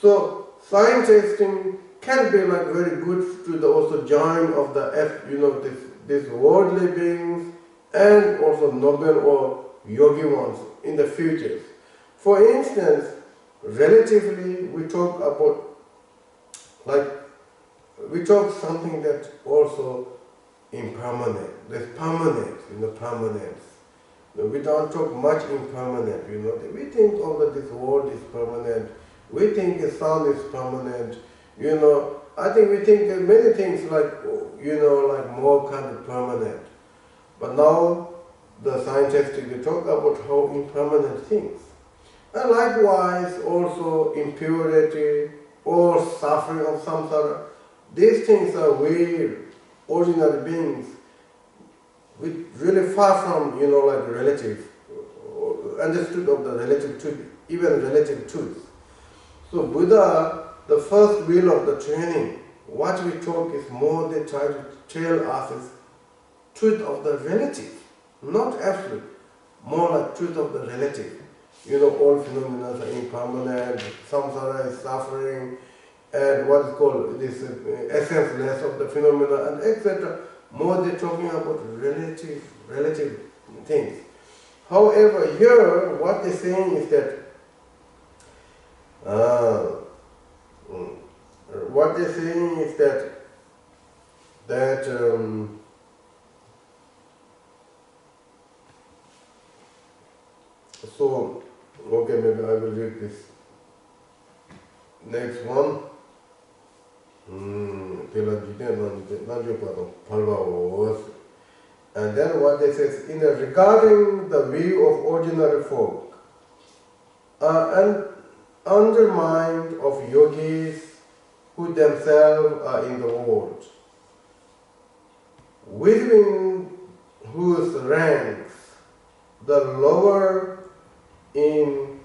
So science testing can be like very good to the also join of the these worldly beings and also noble or yogi ones in the future. For instance, relatively we talk about something that also impermanent. There's permanent, permanence. We don't talk much impermanent, We think this world is permanent. We think the sun is permanent. I think we think that many things like more kind of permanent. But now the scientists, they talk about how impermanent things. And likewise also impurity or suffering of samsara. These things are we ordinary beings with really far from, relative, understood of the relative truth, even relative truth. So Buddha, the first wheel of the training, what we talk is more they try to tell us is truth of the relative, not absolute, more like truth of the relative. All phenomena are impermanent, samsara is suffering, and what is called this essenceless of the phenomena, and etc. More they're talking about relative things. However, here what they're saying is that so okay, maybe I will read this next one. And then what they say is, regarding the view of ordinary folk, and undermined of yogis who themselves are in the world, within whose ranks the lower in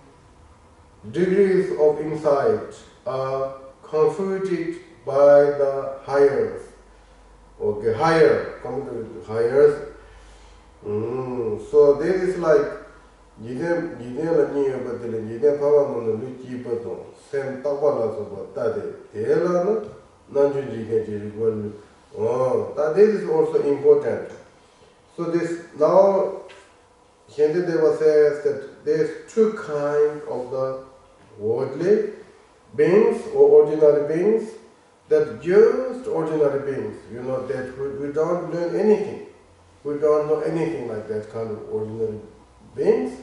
degrees of insight are confuted by the higher. Okay, higher, come to higher. So this is like this is also important. So this now Shantideva says that there's two kinds of the worldly beings or ordinary beings. that just ordinary beings, that we don't learn anything. We don't know anything like that kind of ordinary beings.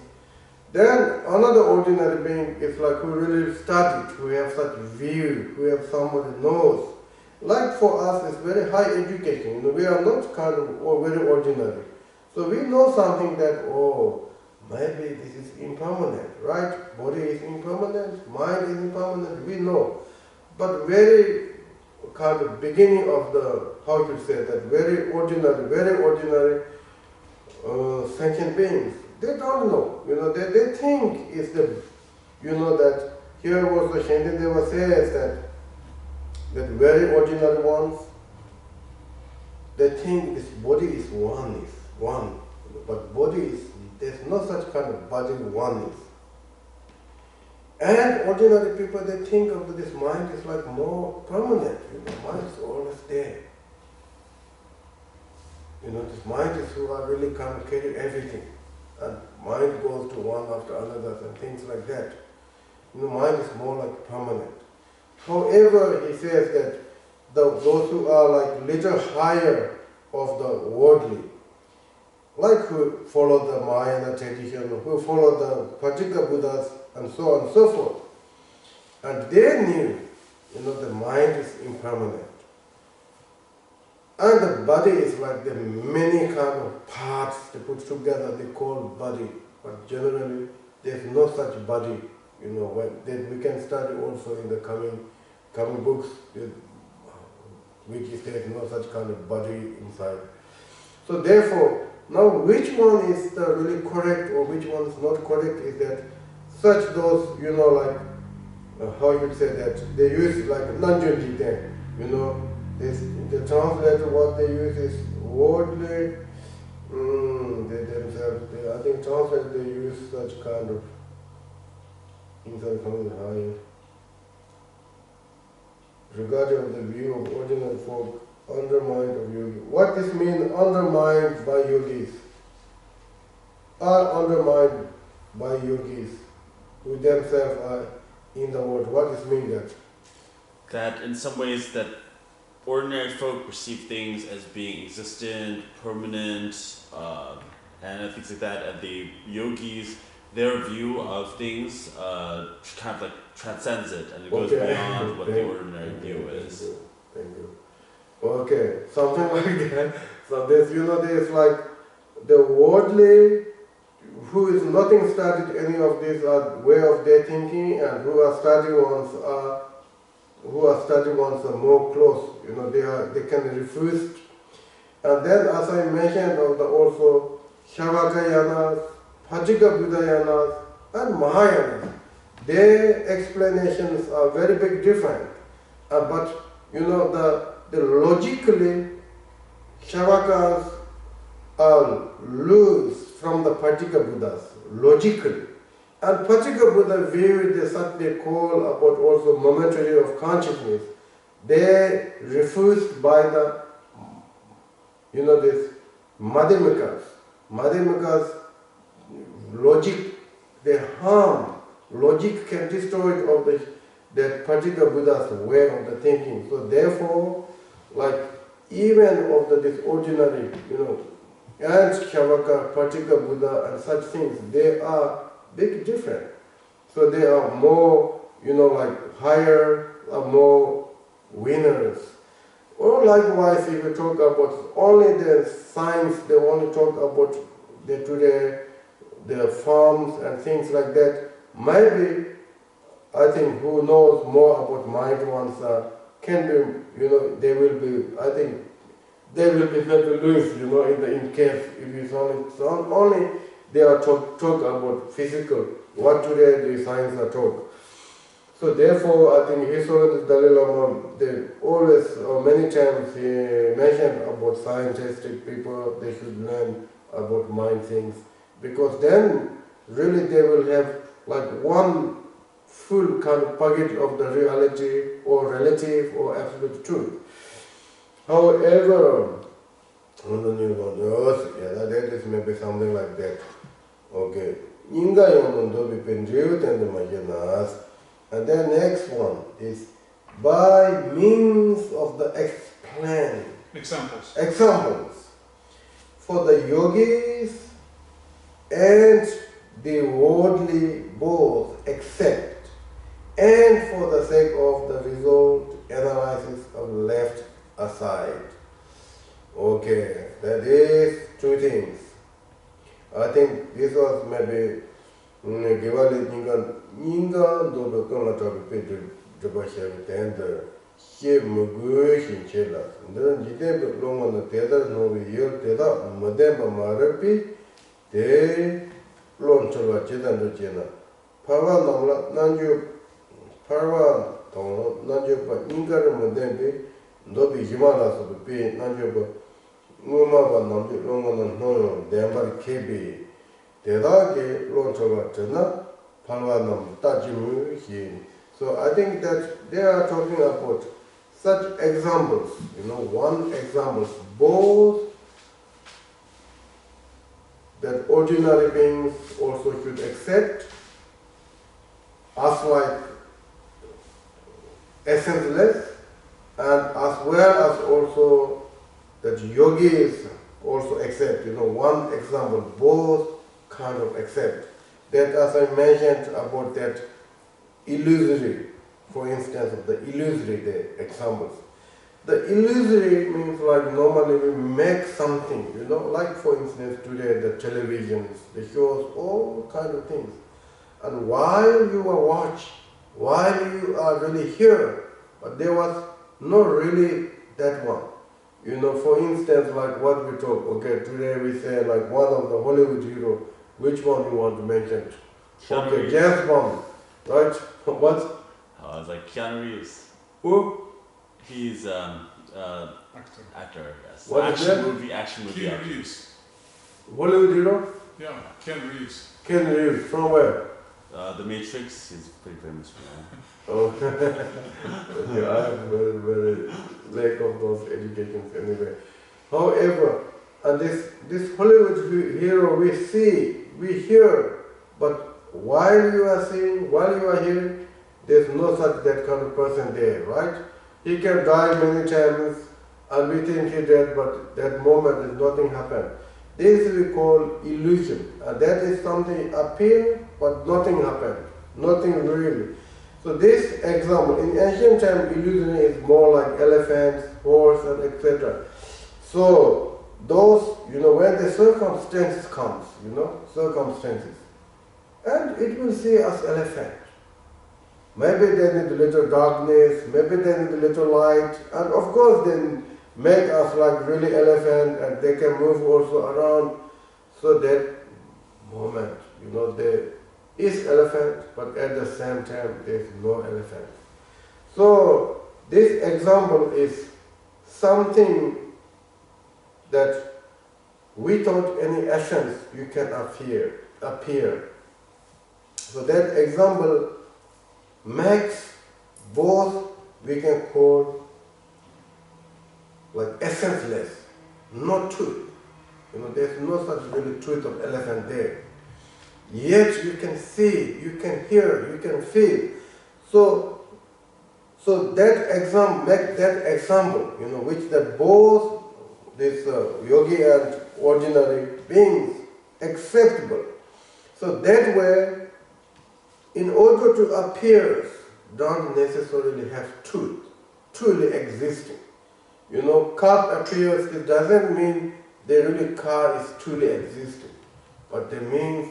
Then another ordinary being is like who really studied, who have such view, who have somebody knows. Like for us, it's very high education. We are not kind of very ordinary. So we know something that, maybe this is impermanent, right? Body is impermanent, mind is impermanent, we know. But very kind of beginning of the, how to say that, very ordinary sentient beings, they don't know. They think it's the, that here was the Shantideva says that very ordinary ones, they think this body is one. But body is, there's no such kind of body oneness. And ordinary people, they think of this mind is like more permanent. Mind is always there. This mind is who are really kind of carry everything. And mind goes to one after another and things like that. Mind is more like permanent. However, he says that those who are like little higher of the worldly, like who follow the Mahayana tradition, who follow the Pacceka Buddhas, and so on and so forth. And they knew, the mind is impermanent. And the body is like the many kind of parts they put together, they call body. But generally, there's no such body, that we can study also in the coming books, which is there's no such kind of body inside. So therefore, now which one is the really correct or which one is not correct is that such those, like, how you say that, they use like Nanjun Jiten, the translator what they use is worldly, they themselves, I think translator they use such kind of, inside coming higher, regarding of the view of ordinary folk, undermined of yogi. What this means, undermined by yogis, are undermined by yogis, who themselves are in the world. What does mean that? That in some ways that ordinary folk perceive things as being existent, permanent, and things like that, and the yogis, their view of things kind of like transcends it, and it goes beyond what the ordinary view is. Thank you. Okay, something like that. So there's like the worldly, who is nothing studied any of these way of their thinking, and who are studying ones are more close. They can refuse. And then, as I mentioned, of the also Shavakayanas, Pacceka Buddhayanas, and Mahayanas, their explanations are very big different. But the logically, Shavakas are loose from the Pacceka Buddhas, logically. And Pacceka Buddha view the such they call about also momentary of consciousness. They refused by the, this Madhyamikas. Madhyamikas, logic, they harm. Logic can destroy of the Pacceka Buddha's way of the thinking. So therefore, like even of this ordinary, and Shavaka, Pacceka Buddha and such things, they are big different. So they are more, like higher, more winners. Or likewise, if you talk about only the science, they only talk about the forms and things like that. Maybe, I think, who knows more about mind ones can be, they will be, I think, they will be able to lose, in case if it's only they are talk about physical, what today the science are taught. So therefore, I think His Holiness Dalai Lama, they always, many times he mentioned about scientific people, they should learn about mind things, because then really they will have like one full kind of package of the reality or relative or absolute truth. However, on the new one, that is maybe something like that. Okay. Inga yonon dobi pendriut and the majanas. And then next one is by means of the examples for the yogis and the worldly both accept, and for the sake of the result analysis of left aside. Okay, that is two things. I think this was maybe Givali Ninga do Kama Topi Jabasha and the Ship Mugush in Chela. Then Jideb long on the tether, no year tether, Madame Marapi, de Lonchola Chetan Jena. Pava Namla Nanju Parva Tono, Nanju, but Inga Madembe, Dobi Himalas of the P, Nanju, Mumaba Namju Longan no, Demba Kebi. 대다게 론초가 되나 팔와남 따지무 히. So I think that they are talking about such examples, one example, both that ordinary beings also should accept as like essenceless, and as well as also that yogis also accept, one example, both kind of accept. That, as I mentioned about that illusory, for instance, of the illusory, the examples. The illusory means like normally we make something, like for instance today the televisions, the shows, all kind of things. And while you are watching, while you are really here, but there was not really that one. For instance, like what we talk, okay, today we say like one of the Hollywood hero. Which one you want to mention? Keanu Okay, Reeves. James Bond, right? What? I was like Keanu Reeves. Who? He's Actor. actor. Yes. What is that? Action movie. Keanu actor. Reeves. Hollywood hero? Yeah, Ken Reeves. Ken Reeves, from where? The Matrix. He's pretty famous for that. Oh, okay, I have very lack of those educations anyway. However, and this Hollywood hero we see, we hear, but while you are seeing, while you are hearing, there's no such that kind of person there, right? He can die many times and we think he dead, but that moment is nothing happened. This we call illusion, and that is something appear but nothing happened, nothing really. So this example, in ancient time, illusion is more like elephants, horse, and etc. So those, when the circumstances comes, circumstances, and it will see us elephant. Maybe they need a little darkness, maybe they need a little light, and of course they make us like really elephant, and they can move also around. So that moment, there is elephant, but at the same time there is no elephant. So this example is something that without any essence you can appear. So that example makes both, we can call like essenceless, not truth. There's no such really truth of elephant there. Yet you can see, you can hear, you can feel. So that example, make that example, which that both this yogi and ordinary beings acceptable. So that way, in order to appear, don't necessarily have truth, truly existing. Car appears, it doesn't mean the really car is truly existing, but it means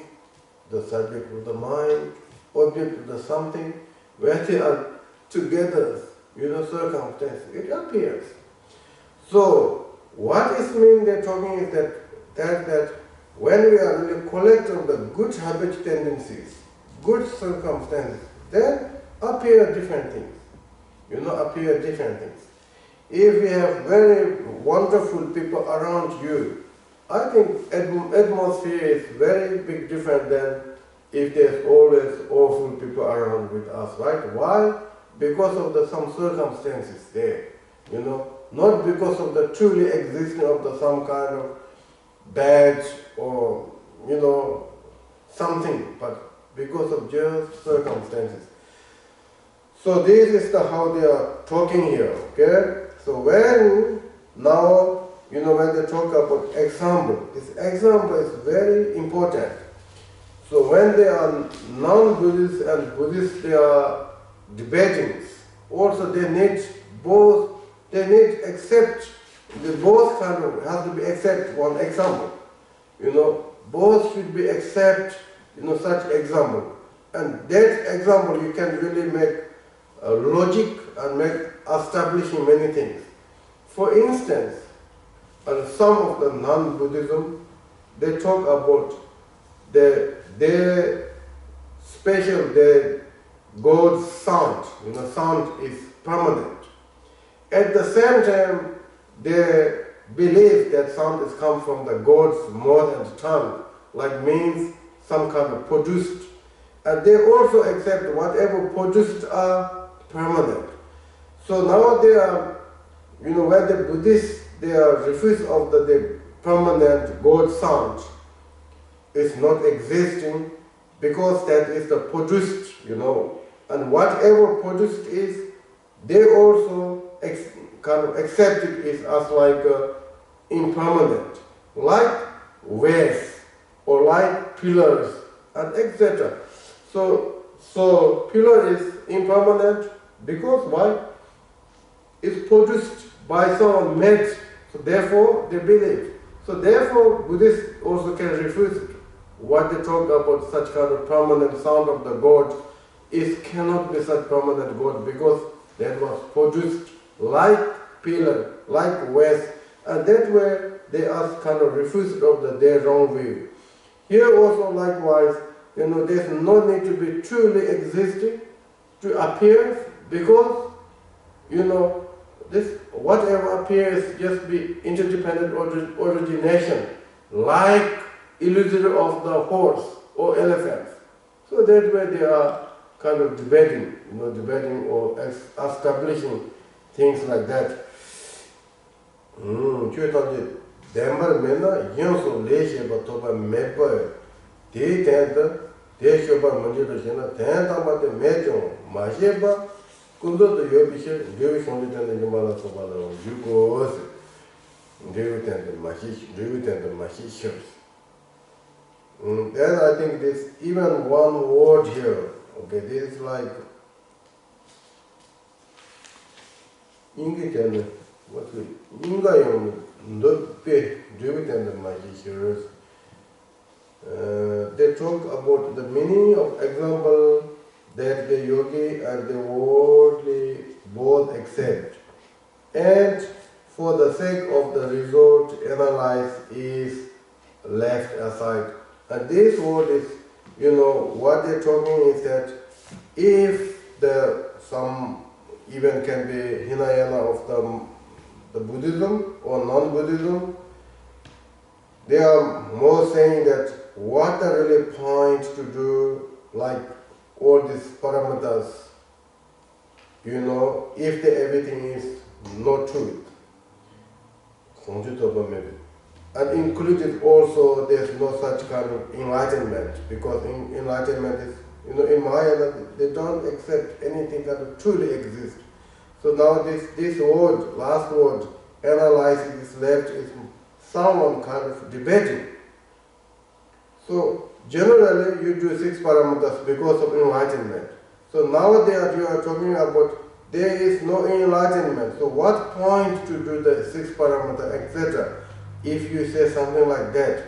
the subject of the mind, object of the something, where they are together, circumstances, it appears. So, what is mean they're talking is that when we are really collecting the good habit tendencies, good circumstances, then appear different things. Appear different things. If we have very wonderful people around you, I think atmosphere is very big different than if there's always awful people around with us, right? Why? Because of some circumstances there, not because of the truly existing of some kind of badge or, something, but because of just circumstances. So this is how they are talking here, okay? So when now, when they talk about example, this example is very important. So when they are non-Buddhists and Buddhists, they are debating. Also they need both, accept, they both kind of have to be accept one example. Both should be accept, such example. And that example you can really make logic and make establishing many things. For instance, and some of the non-Buddhism, they talk about their special, their God's sound. Sound is permanent. At the same time, they believe that sound is come from the God's mouth and tongue, like means some kind of produced. And they also accept whatever produced are permanent. So now they are, when the Buddhists, they are refused of the permanent God sound is not existing because that is the produced, and whatever produced is, they also kind of accept it as like impermanent, like waves or like pillars and etc. So pillar is impermanent because why? It's produced by someone made, so therefore they believe. So therefore Buddhists also can refuse it. What they talk about such kind of permanent sound of the God cannot be such permanent God because that was produced like pillar, like waves, and that way they are kind of refused of their wrong view. Here also likewise, there's no need to be truly existing to appear because, this whatever appears just be interdependent origination, like illusory of the horse or elephants. So that way they are kind of debating or establishing things like that. Denver mena yonso leishe ba toba meba de tenda de shoba manjiro shena tenda mate mejo masheba kundo to yobishe dewi shonde tenda jumala sobala yugo dewi tenda mashi then I think this even one word here, okay, this is like Ingi what we Inga not pay dividend magicians. They talk about the meaning of example that the yogi and the worldly both accept, and for the sake of the result analyzed is left aside. And this word is, what they're talking is that if some even can be Hinayana of the Buddhism or non-Buddhism, they are more saying that what are really points to do, like all these parameters, if everything is not truth. Maybe. And included also, there's no such kind of enlightenment, because enlightenment is, in Mahayana, they don't accept anything that truly exists. So now this word, last word, analyzing is left is someone kind of debating. So generally you do 6 parameters because of enlightenment. So now that you are talking about there is no enlightenment. So what point to do the 6 parameter, etc. If you say something like that,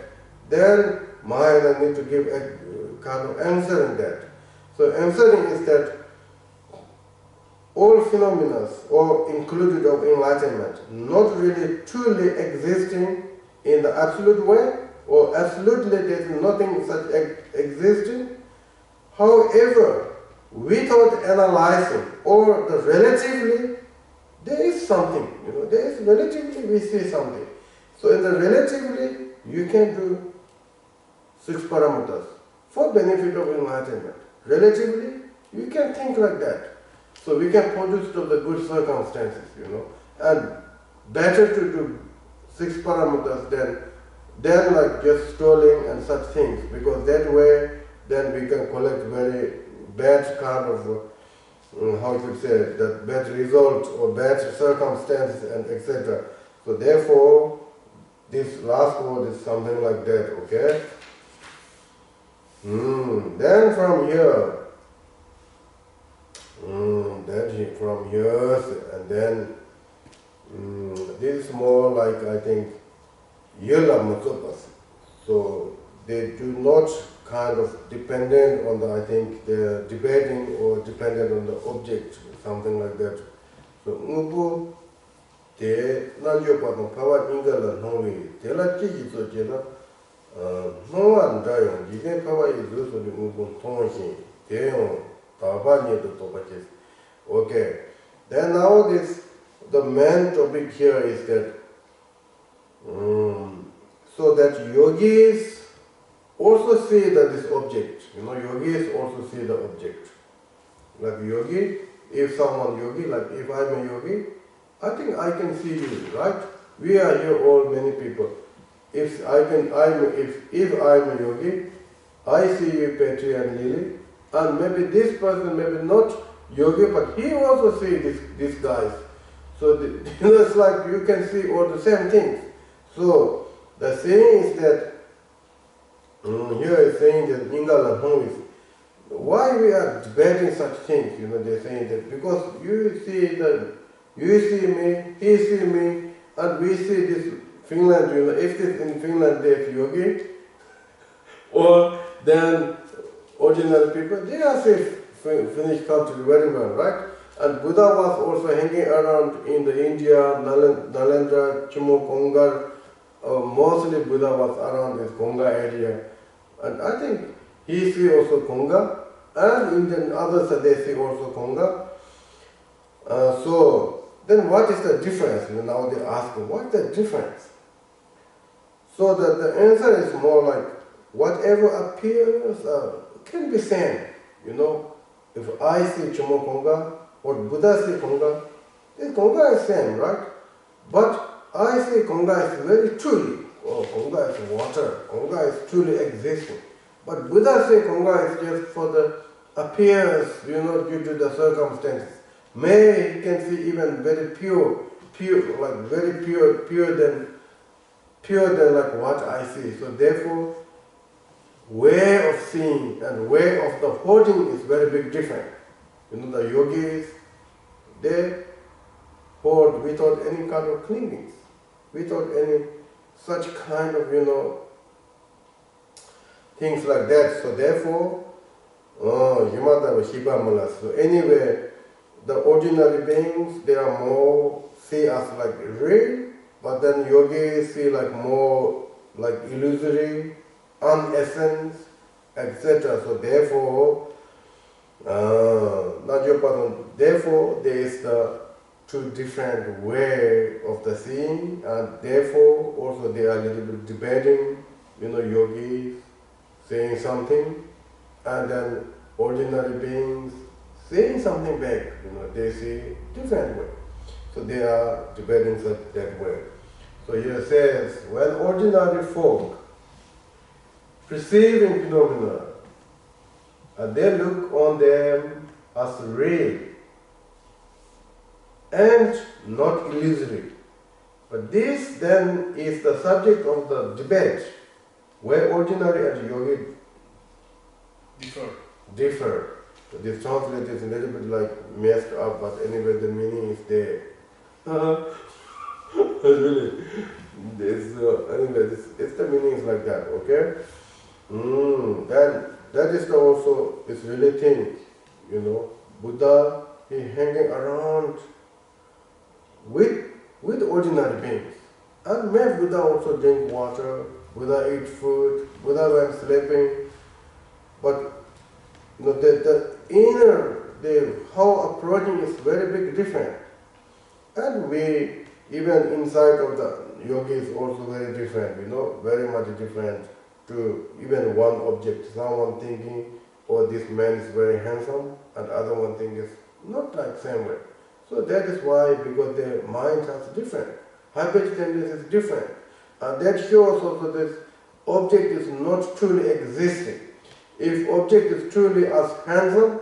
then Mahayana need to give a kind of answer in that. So answering is that all phenomena or included of enlightenment not really truly existing in the absolute way, or absolutely there is nothing such existing. However, without analyzing or the relatively, there is something, there is relatively we see something. So in the relatively, you can do 6 parameters for benefit of enlightenment. Relatively, you can think like that. So we can produce to the good circumstances, and better to do 6 parameters than like just stealing and such things, because that way then we can collect very bad kind of how you could say, that bad result or bad circumstances and etc. So therefore, this last word is something like that, okay? Then from here, from here, and then this is more like, I think, Yela Matsupas. So they do not kind of dependent on the, I think, they're debating or dependent on the object, something like that. So Ngubu, they Nanjopa, Power Ingala, Nomi, Tela Chiji, so Jela, no one dying, you can power is usually Ngubu, Tonshi, Teon, Tabani to Topachis. Okay, then now this, the main topic here is that, so that yogis also see that this object, yogis also see the object. Like yogi, if someone yogi, like if I'm a yogi, I think I can see you, right? We are here all many people. If I'm a yogi, I see you, Petri and Lily, and maybe this person, maybe not yogi, but he also see these guys. So it's like you can see all the same things. So the saying is that, here is saying that Ingala Hong is, why we are debating such things, they're saying that because you see me, he see me, and we see this Finland, if this in Finland there's yogi, or then ordinary people, they are safe, Finnish culture very well, right? And Buddha was also hanging around in the India, Nalendra, Chimu, Kongar. Mostly Buddha was around this Konga area. And I think he see also Konga, and in the others they see also Konga. So then what is the difference? Now they ask, what's the difference? So that the answer is more like, whatever appears can be same. If I see Chimu Konga, or Buddha see Konga, this Konga is same, right? But I say Konga is very truly, Konga is water, Konga is truly existing. But Buddha say Konga is just for the appearance, due to the circumstances. May he can see even very pure, like very pure than like what I see. So therefore, way of seeing and way of the holding is very big different. The yogis, they hold without any kind of clingings, without any such kind of, things like that. So therefore, Yamata was Shiva Malas. So anyway, the ordinary beings, they are more, see us like real, but then yogis see like more like illusory, unessence, etc. So therefore, therefore there is the two different way of the seeing, and therefore also they are a little bit debating, yogis saying something, and then ordinary beings saying something back, they see different way. So they are debating that way. So here it says, when ordinary folk perceiving phenomena, and they look on them as real and not illusory. But this then is the subject of the debate, where ordinary and yogi differ. So this translation is a little bit like messed up, but anyway the meaning is there. Really, anyway, it's the meaning is like that, okay? Then that is also, it's really thing, Buddha, he hanging around with ordinary beings. And may Buddha also drink water, Buddha eat food, Buddha went sleeping. But the inner, how approaching is very big different. And we, even inside of the yogi is also very different, very much different to even one object. Someone thinking, oh, this man is very handsome, and other one thinking is not like same way. So that is why, because their minds are different. Habit tendency is different. And that shows also this object is not truly existing. If object is truly as handsome,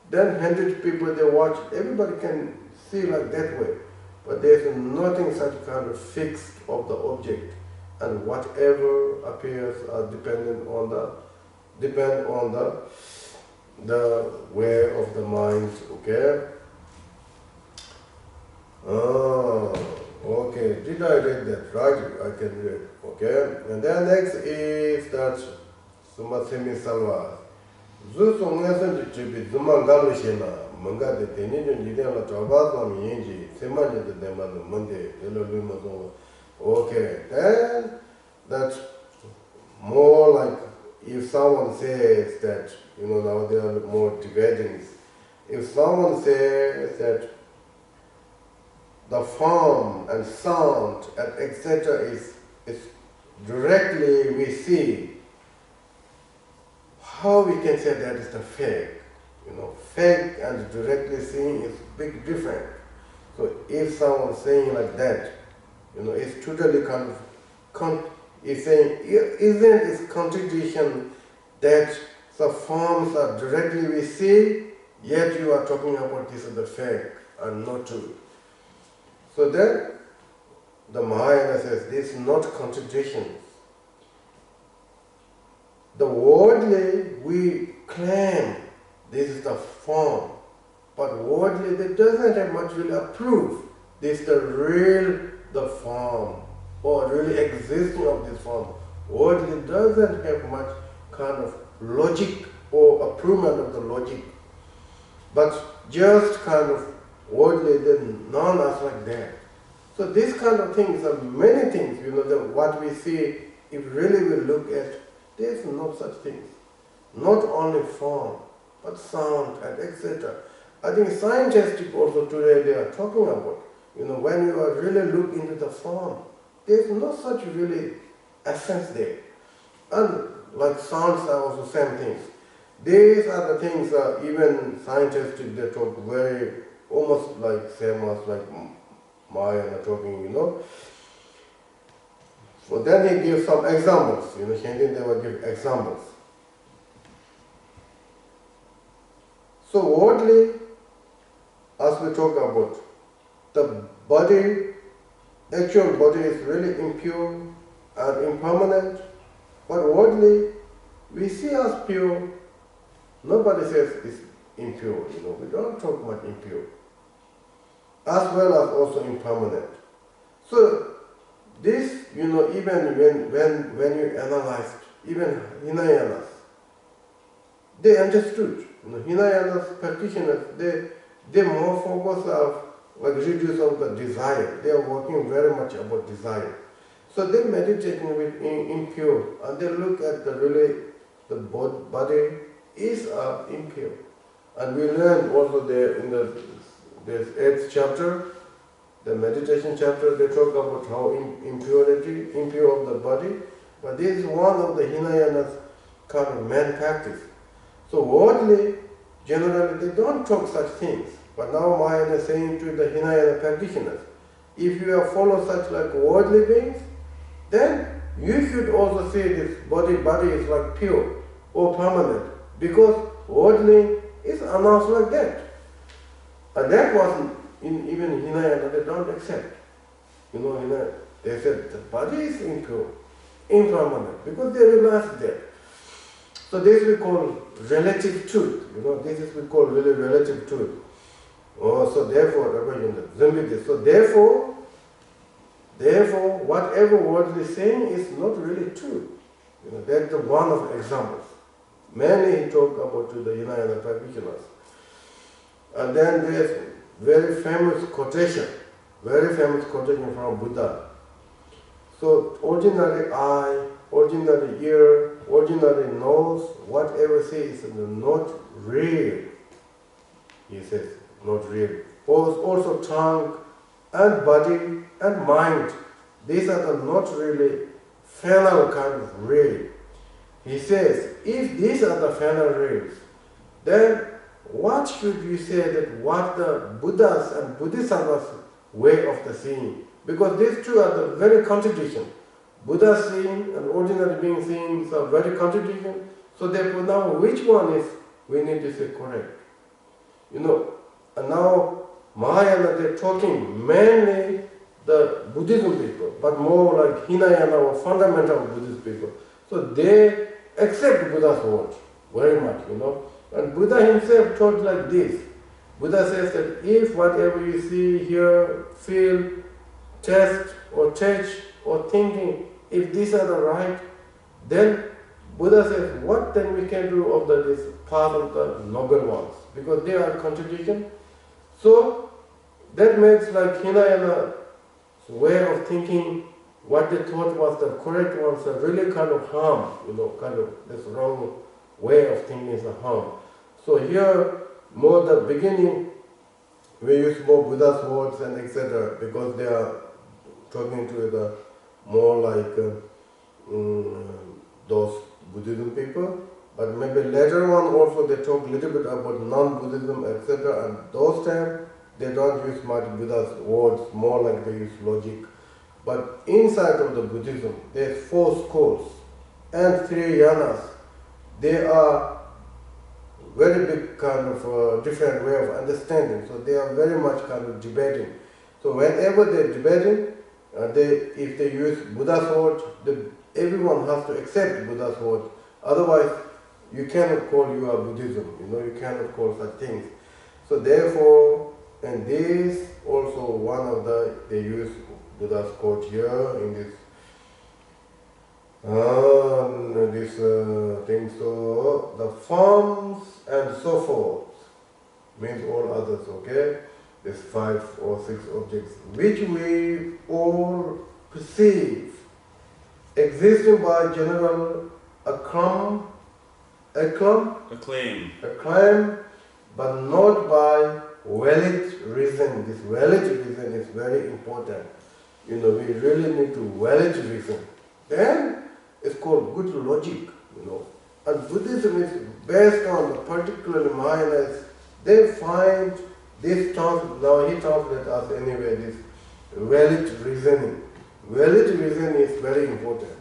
then 100 people they watch, everybody can see like that way. But there's nothing such kind of fixed of the object, and whatever appears are depend on the way of the mind. Okay. Okay. Did I read that right? I can read. Okay. And then next is that Suma Semi Salwa. Zu Songasan Chibi Zuma Galushina, Manga de Teninian Yidela Trabasam Yinji, Semanya de Deman Monday, Yellow Lumazo. Okay, then that's more like if someone says that, now there are more divisions. If someone says that the form and sound and etc. is directly we see, how we can say that is the fake? Fake and directly seeing is big difference. So if someone saying like that, it's totally it's saying, isn't it contradiction that the forms are directly we see, yet you are talking about this is the fake and not true. So then the Mahayana says this is not contradiction. The worldly we claim this is the form, but worldly that doesn't have much really approve this is the form or really existing of this form. Worldly doesn't have much kind of logic or approval of the logic, but just kind of worldly then none is like that. So these kind of things are many things, what we see, if really we look at, there's no such things. Not only form, but sound and etc. I think scientists also today they are talking about, when you are really look into the form, there's no such really essence there. And like sounds are also same things. These are the things even scientists they talk very almost like same as like Maya are talking, So then he gives some examples, Shentin they will give examples. So worldly, as we talk about, the body, actual body is really impure and impermanent, but worldly, we see as pure. Nobody says it's impure, we don't talk much impure. As well as also impermanent. So this, even when you analyzed, even Hinayanas, they understood. Hinayanas practitioners, they more focus of like reduce of the desire. They are working very much about desire. So they meditating with impure, and they look at the body is impure. And we learn also there in this 8th chapter, the meditation chapter, they talk about how impure of the body, but this is one of the Hinayana's kind of main practice. So worldly, generally they don't talk such things, but now Mahayana is saying to the Hinayana practitioners, if you have followed such like worldly beings, then you should also see this body is like pure or permanent, because worldly is announced like that. And that wasn't even Hinayana, they don't accept. They said the body is impure, impermanent, because they realized that. So this we call relative truth. This is we call really relative truth. So therefore, whatever worldly saying is not really true. That's the one of examples. Many talk about to the Hinayana practitioners. And then there's very famous quotation from Buddha. So ordinary eye, ordinary ear, ordinary nose, whatever says is not real. He says, not real. Also tongue and body and mind, these are the not really final kind of real. He says, if these are the final reals, then what should you say that what the Buddhas and Bodhisattvas way of the seeing? Because these two are the very contradiction. Buddha seeing and ordinary being seeing are very contradiction. So therefore now which one is we need to say correct? You know, and now Mahayana, they're talking mainly the Buddhism people, but more like Hinayana or fundamental Buddhist people. So they accept Buddha's words very much, you know. And Buddha himself taught like this. Buddha says that if whatever you see, hear, feel, taste or touch or thinking, if these are the right, then Buddha says, what then we can do of this path of the noble ones? Because they are contradiction. So that makes like Hinayana way of thinking, what they thought was the correct ones are really kind of harm, you know, kind of this wrong way of thinking is a harm. So here, more the beginning, we use more Buddha's words and etc. because they are talking to the more like those Buddhism people. But maybe later on also they talk a little bit about non-Buddhism, etc. And those times they don't use much Buddha's words, more like they use logic. But inside of the Buddhism, there's 4 schools and 3 yanas. They are very big kind of different way of understanding. So they are very much kind of debating. So whenever they're debating, if they use Buddha's word, everyone has to accept Buddha's word. Otherwise, you cannot call you a Buddhism. You know, you cannot call such things. So therefore, and this also one of they use Buddha's quote here in this thing. So the forms and so forth means all others. Okay, there's 5 or 6 objects which we all perceive, existing by general acclaim, but not by valid reason. This valid reason is very important. You know, we really need to valid reason. Then it's called good logic, you know. And Buddhism is based on, particularly Mahayana, they find this now he translates us anyway, this valid reasoning. Valid reasoning is very important.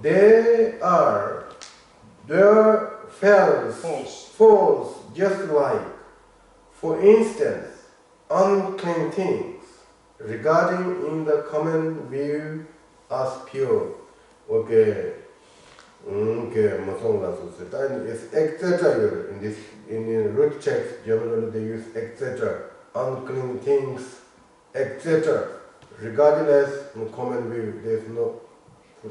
They are false, just like, for instance, unclean things, regarding in the common view as pure. Okay, it's etc. In the root text, generally they use etc. Unclean things, etc. Regarding as in common view, there's no,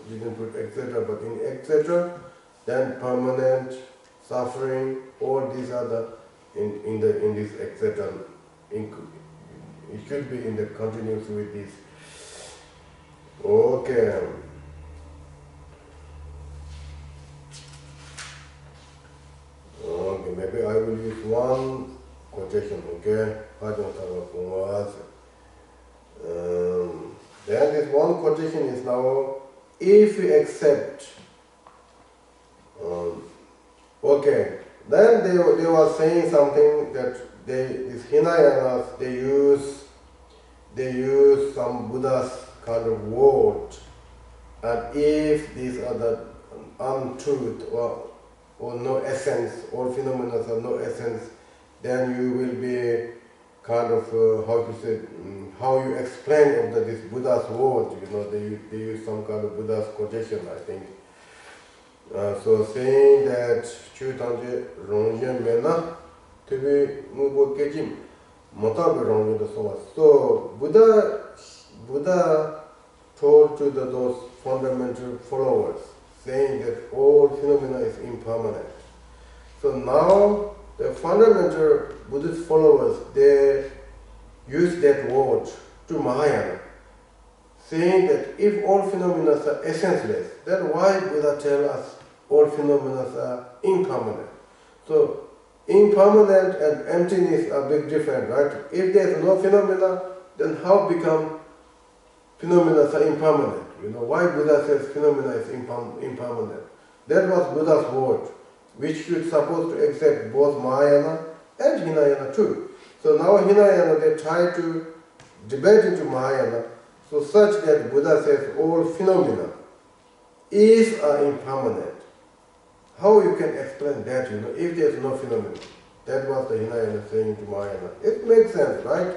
didn't put etc. But in etc. Then permanent suffering, all these are the in this etc. It should be in the continuous with this. Okay. Okay, maybe I will use one quotation. Okay. Then this one quotation is now, if we accept. Okay. Then they were saying something that these Hinayanas, they use some Buddha's kind of word, and if these are the untruth or no essence, all phenomena are no essence, then you will be kind of how you explain of this Buddha's word. You know, they use some kind of Buddha's quotation, I think. So saying that Chutanje Rongyen Mena to be Mubo Kejim Motabe Rongyen the Somas. So Buddha told to those fundamental followers, saying that all phenomena is impermanent. So now the fundamental Buddhist followers, they use that word to Mahayana, saying that if all phenomena are essenceless, then why Buddha tell us all phenomena are impermanent? So impermanent and emptiness are big difference, right? If there is no phenomena, then how become phenomena are impermanent? You know, why Buddha says phenomena is impermanent? That was Buddha's word, which should supposed to accept both Mahayana and Hinayana too. So now Hinayana, they try to debate into Mahayana, so such that Buddha says all phenomena is impermanent. how you can explain that, if there's no phenomenon? That was the Hinayana saying to Mahayana. It makes sense, right?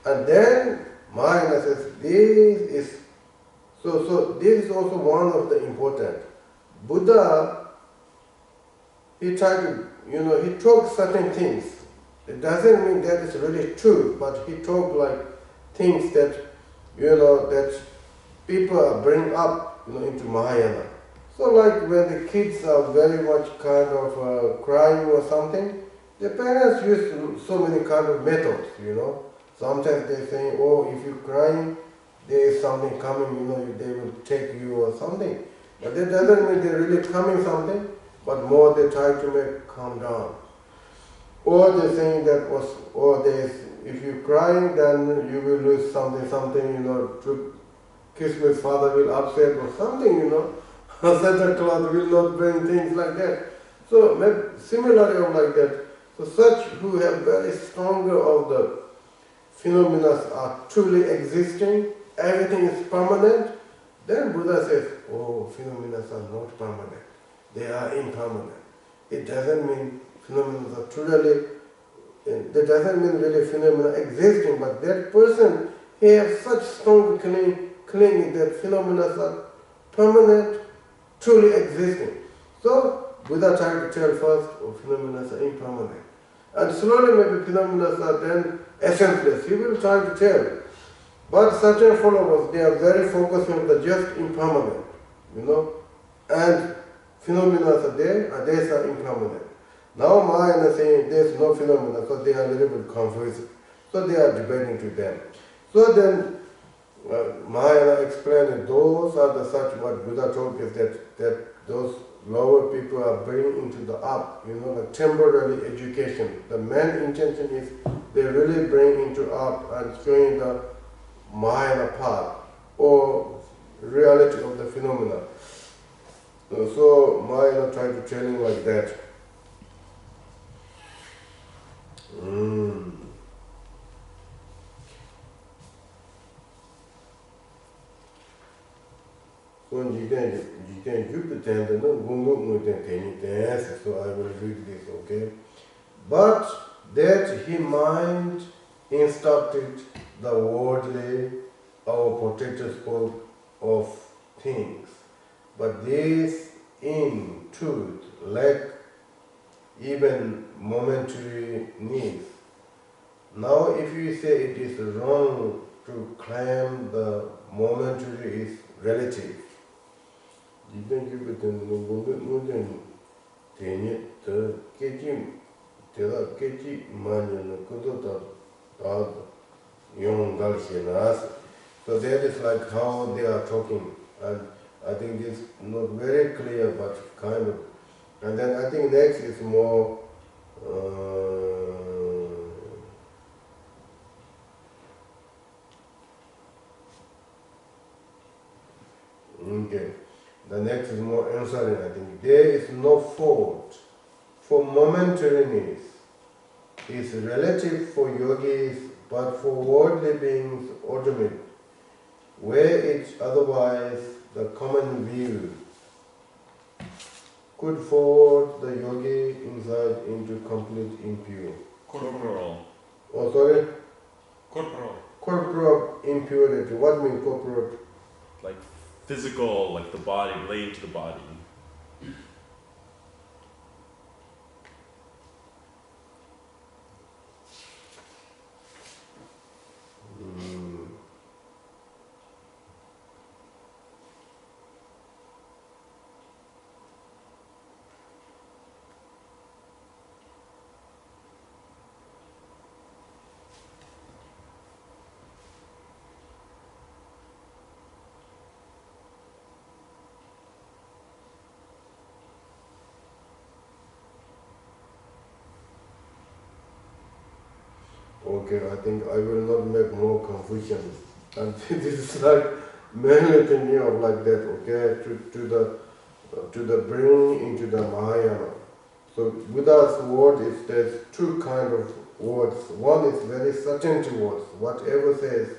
And then Mahayana says, so this is also one of the important. Buddha, he tried to, he talked certain things. It doesn't mean that it's really true, but he talked like things that, that people bring up, into Mahayana. So like when the kids are very much kind of crying or something, the parents use so many kind of methods, Sometimes they say, oh, if you're crying, there is something coming, they will take you or something. But that doesn't mean they're really coming something, but more they try to make calm down. Or they're saying that, if you're crying, then you will lose something, to Christmas father will upset or something, Santa Claus will not bring things like that. So similarly like that. So such who have very stronger of the phenomena are truly existing, everything is permanent, then Buddha says, oh, phenomena are not permanent. They are impermanent. It doesn't mean phenomena are truly, that doesn't mean really phenomena existing, but that person, he has such strong clinging that phenomena are permanent, truly existing. So Buddha tried to tell first, oh, phenomena are impermanent. And slowly maybe phenomena are then essenceless. He will try to tell. But certain followers, they are very focused on the just impermanent, and phenomena are there, and these are impermanent. Now Mahayana is saying there is no phenomena, so they are a little bit confused. So they are debating to them. So then Mahayana explained that those are the such what Buddha told is that those lower people are bringing into the up, the temporary education. The main intention is they really bring into up and showing the Mahayana path or reality of the phenomena. So Mahayana tried to tell him like that. So I will read this, okay? But that he mind instructed the worldly, our protector spoke of things. But these in truth lack even momentary needs. Now if you say it is wrong to claim the momentary is relative, you think you could so that is like how they are talking, and I think this is not very clear, but kind of. And then I think next is more okay. The next is more answering, I think. There is no fault for momentariness. It's relative for yogis, but for worldly beings, ultimate, where it's otherwise the common view could forward the yogi inside into complete impure. Corporal. Oh, sorry? Corporal. Corporal impurity. What do you mean corporal? Like physical, like the body, relating to the body. Okay, I think I will not make more confusion. And this is like mainly thinking of like that, okay, to the bringing into the Mahayana. So Buddha's word is there's two kind of words. One is very certainty words. Whatever says,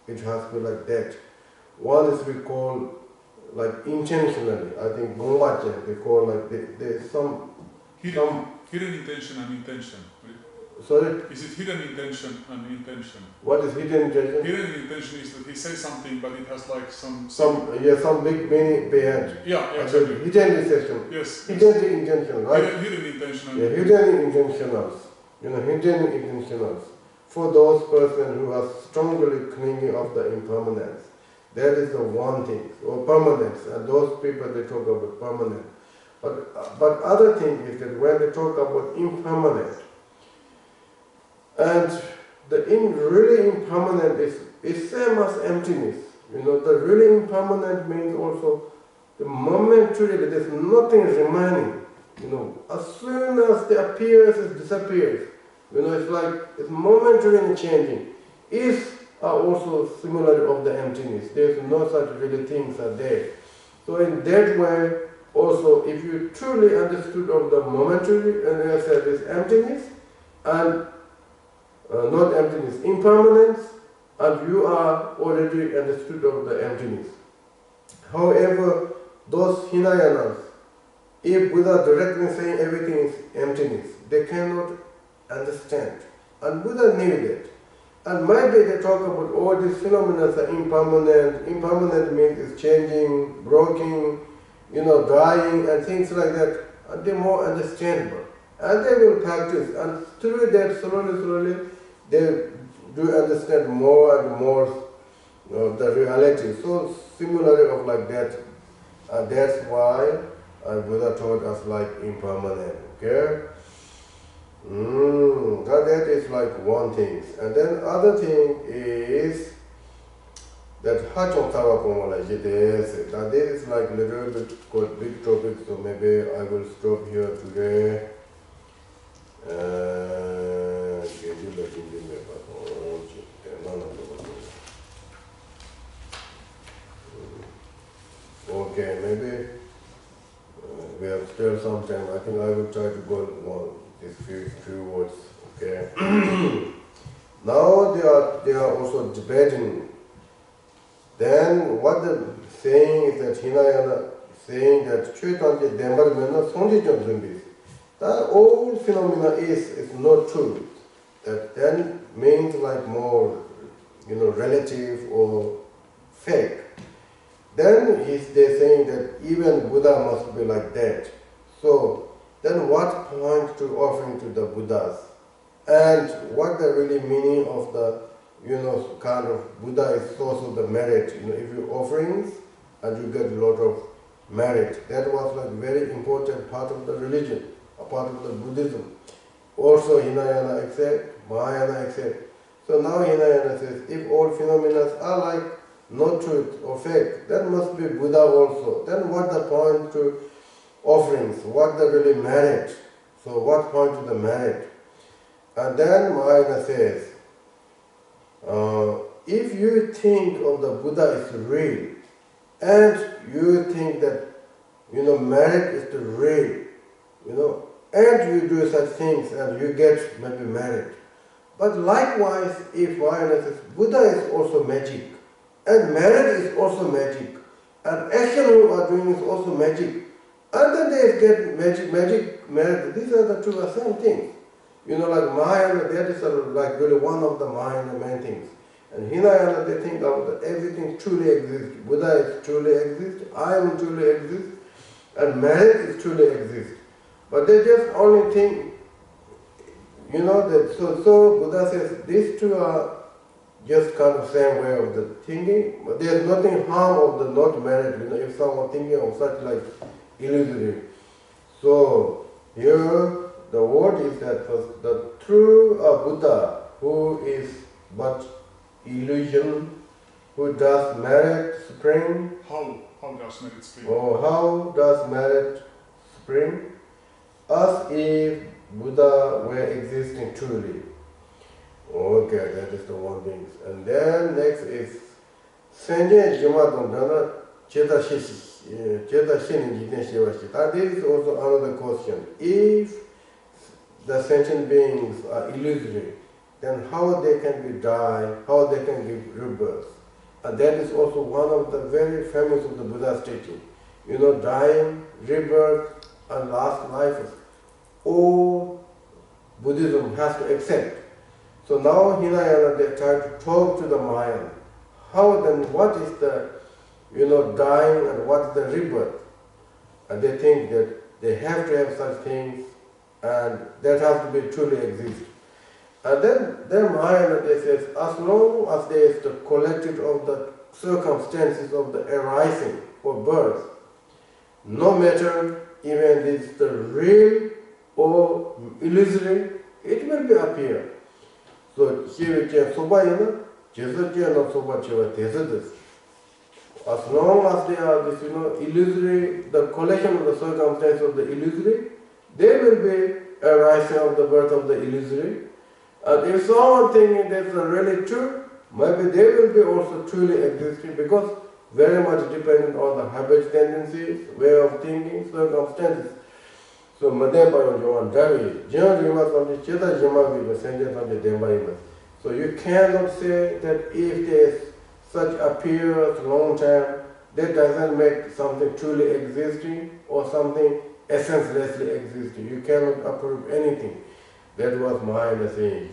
it has to be like that. One is we call like intentionally. I think gongwache, they call like there's some Hidden intention and intention. sorry. Is it hidden intention and intention? What is hidden intention? Hidden intention is that he says something, but it has like some big meaning behind. Yeah, exactly. Hidden intention. Yes. Hidden intention, right? Hidden intention. And Hidden intentionals. Hidden intentionals. For those persons who are strongly clinging of the impermanence. That is the one thing, or permanence, and those people they talk about permanent. But other thing is that when they talk about impermanent, and the really impermanent is same as emptiness. The really impermanent means also the momentarily there's nothing remaining. As soon as the appears, it disappears. It's like it's momentarily changing. Is are also similar of the emptiness. There's no such really things are there. So in that way, also if you truly understood of the momentary, and as I said, this emptiness, and not emptiness, impermanence, and you are already understood of the emptiness. However, those Hinayanas, if Buddha directly saying everything is emptiness, they cannot understand. And Buddha knew that. And maybe they talk about all these phenomena are impermanent. Impermanent means it's changing, broken, dying, and things like that. And they're more understandable. And they will practice. And through that, slowly, they do understand more and more the reality. So similarly of like that. And that's why Buddha taught us like impermanent. Okay? That is like one thing. And then other thing is that Hachong Tawa Pomola Jides. Now this is like little bit quite big topic, so maybe I will stop here today. Okay, maybe we have still some time. I think I will try to go on these few words. Okay. Now they are also debating. Then what the saying is that Hinayana saying that Chaitanya Dhammarmana Sondhijam Zimbis. That all phenomena is not true. That then means like more, relative or fake. Then they're saying that even Buddha must be like that. So then what point to offering to the Buddhas? And what the really meaning of the, kind of Buddha is also the merit. If you offerings and you get a lot of merit. That was like very important part of the religion, a part of the Buddhism. Also Hinayana accept, Mahayana accept. So now Hinayana says, if all phenomena are like not truth or fake, that must be Buddha also. Then what the point to offerings? What the really merit? So what point to the merit? And then Mahayana says, if you think of the Buddha is real, and you think that, merit is the real, and you do such things and you get maybe merit. But likewise, if Mahayana says, Buddha is also magic, and merit is also magic, and action you are doing is also magic, and then they get magic, merit. These are the two same things. Like Mahayana, that is like really one of the Mahayana main things. And Hinayana, they think of that everything truly exists. Buddha is truly exists, I am truly exist, and merit is truly exist. But they just only think, that so Buddha says these two are just kind of same way of the thinking, but there's nothing harm of the not merit, if someone thinking of such like illusory. So here the word is that the true Buddha, who is but illusion, who does merit spring. How does merit spring? Oh, how does merit spring? As if Buddha were existing truly. Okay, that is the one thing. And then next is Senje Jimadong Dana Cheta Shinin Jiten Shivashi. That is also another question. If the sentient beings are illusory, then how they can be die, how they can give rebirth. And that is also one of the very famous of the Buddha's teaching. You know, dying, rebirth, and last life is all Buddhism has to accept. So now Hinayana, they try to talk to the Mahayana. How then, what is the, dying and what is the rebirth? And they think that they have to have such things and that has to be truly exist. And then Mahayana, they says, as long as there is the collective of the circumstances of the arising or birth, no matter even it is the real or illusory, it will be appear. So here we can soba no soba chewa. As long as they are this, illusory, the collection of the circumstances of the illusory, there will be a rising of the birth of the illusory. And if someone thinking that's really true, maybe they will be also truly existing because very much dependent on the habits, tendencies, way of thinking, circumstances. So so you cannot say that if there is such a period, long time, that doesn't make something truly existing or something essencelessly existing. You cannot approve anything. That was Mahayana saying,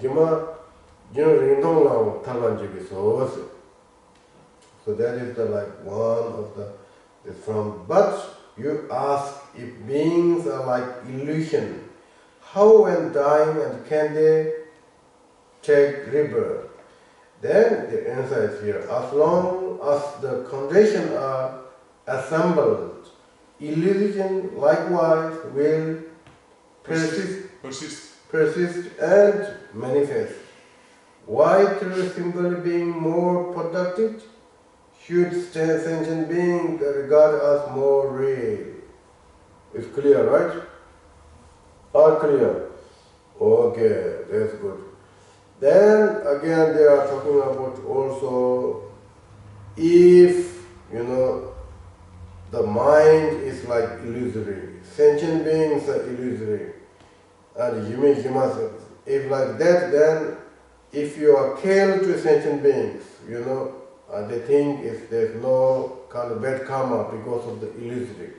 so that is the one of the from. But you ask if beings are like illusion, how when dying and can they take rebirth? Then the answer is here. As long as the conditions are assembled, illusion likewise will persist and manifest. Why through simply being more productive? Should sentient beings regard us more real? It's clear, right? All clear? Okay, that's good. Then again they are talking about also if, the mind is like illusory, sentient beings are illusory, and if like that, then if you are killed to sentient beings, they think there's no kind of bad karma because of the illusory.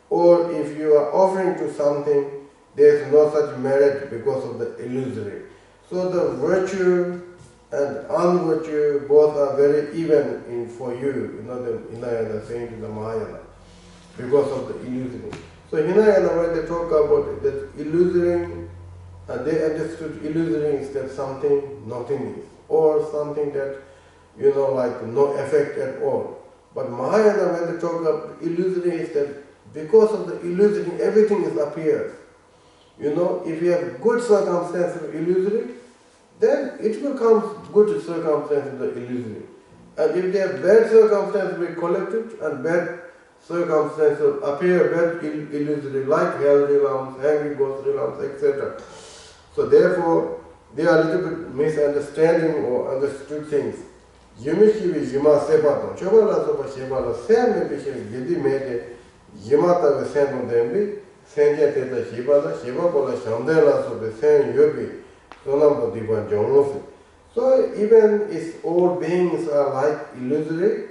Or if you are offering to something, there's no such merit because of the illusory. So the virtue and unvirtue both are very even for you, the Hinayana saying to the Mahayana, because of the illusory. So Hinayana, when they talk about it, that illusory, they understood illusory is that something nothing is, or something that, no effect at all. But Mahayana, when they talk about illusory, is that because of the illusory, everything is appears. If you have good circumstances of illusory, then it becomes good circumstances of illusory. And if they have bad circumstances be collected and bad circumstances appear bad illusory, like hell realms, angry ghost realms, etc. So therefore, they are a little bit misunderstanding or understood things. Yumishivi yuma sepato, chobala sopa shebala, sen me bishi gidi mede, yumata ve sen on dembi, senja teta shibala, shibabola shandela sopa sen yobi, sonambo divan jongosi. So even if all beings are like illusory,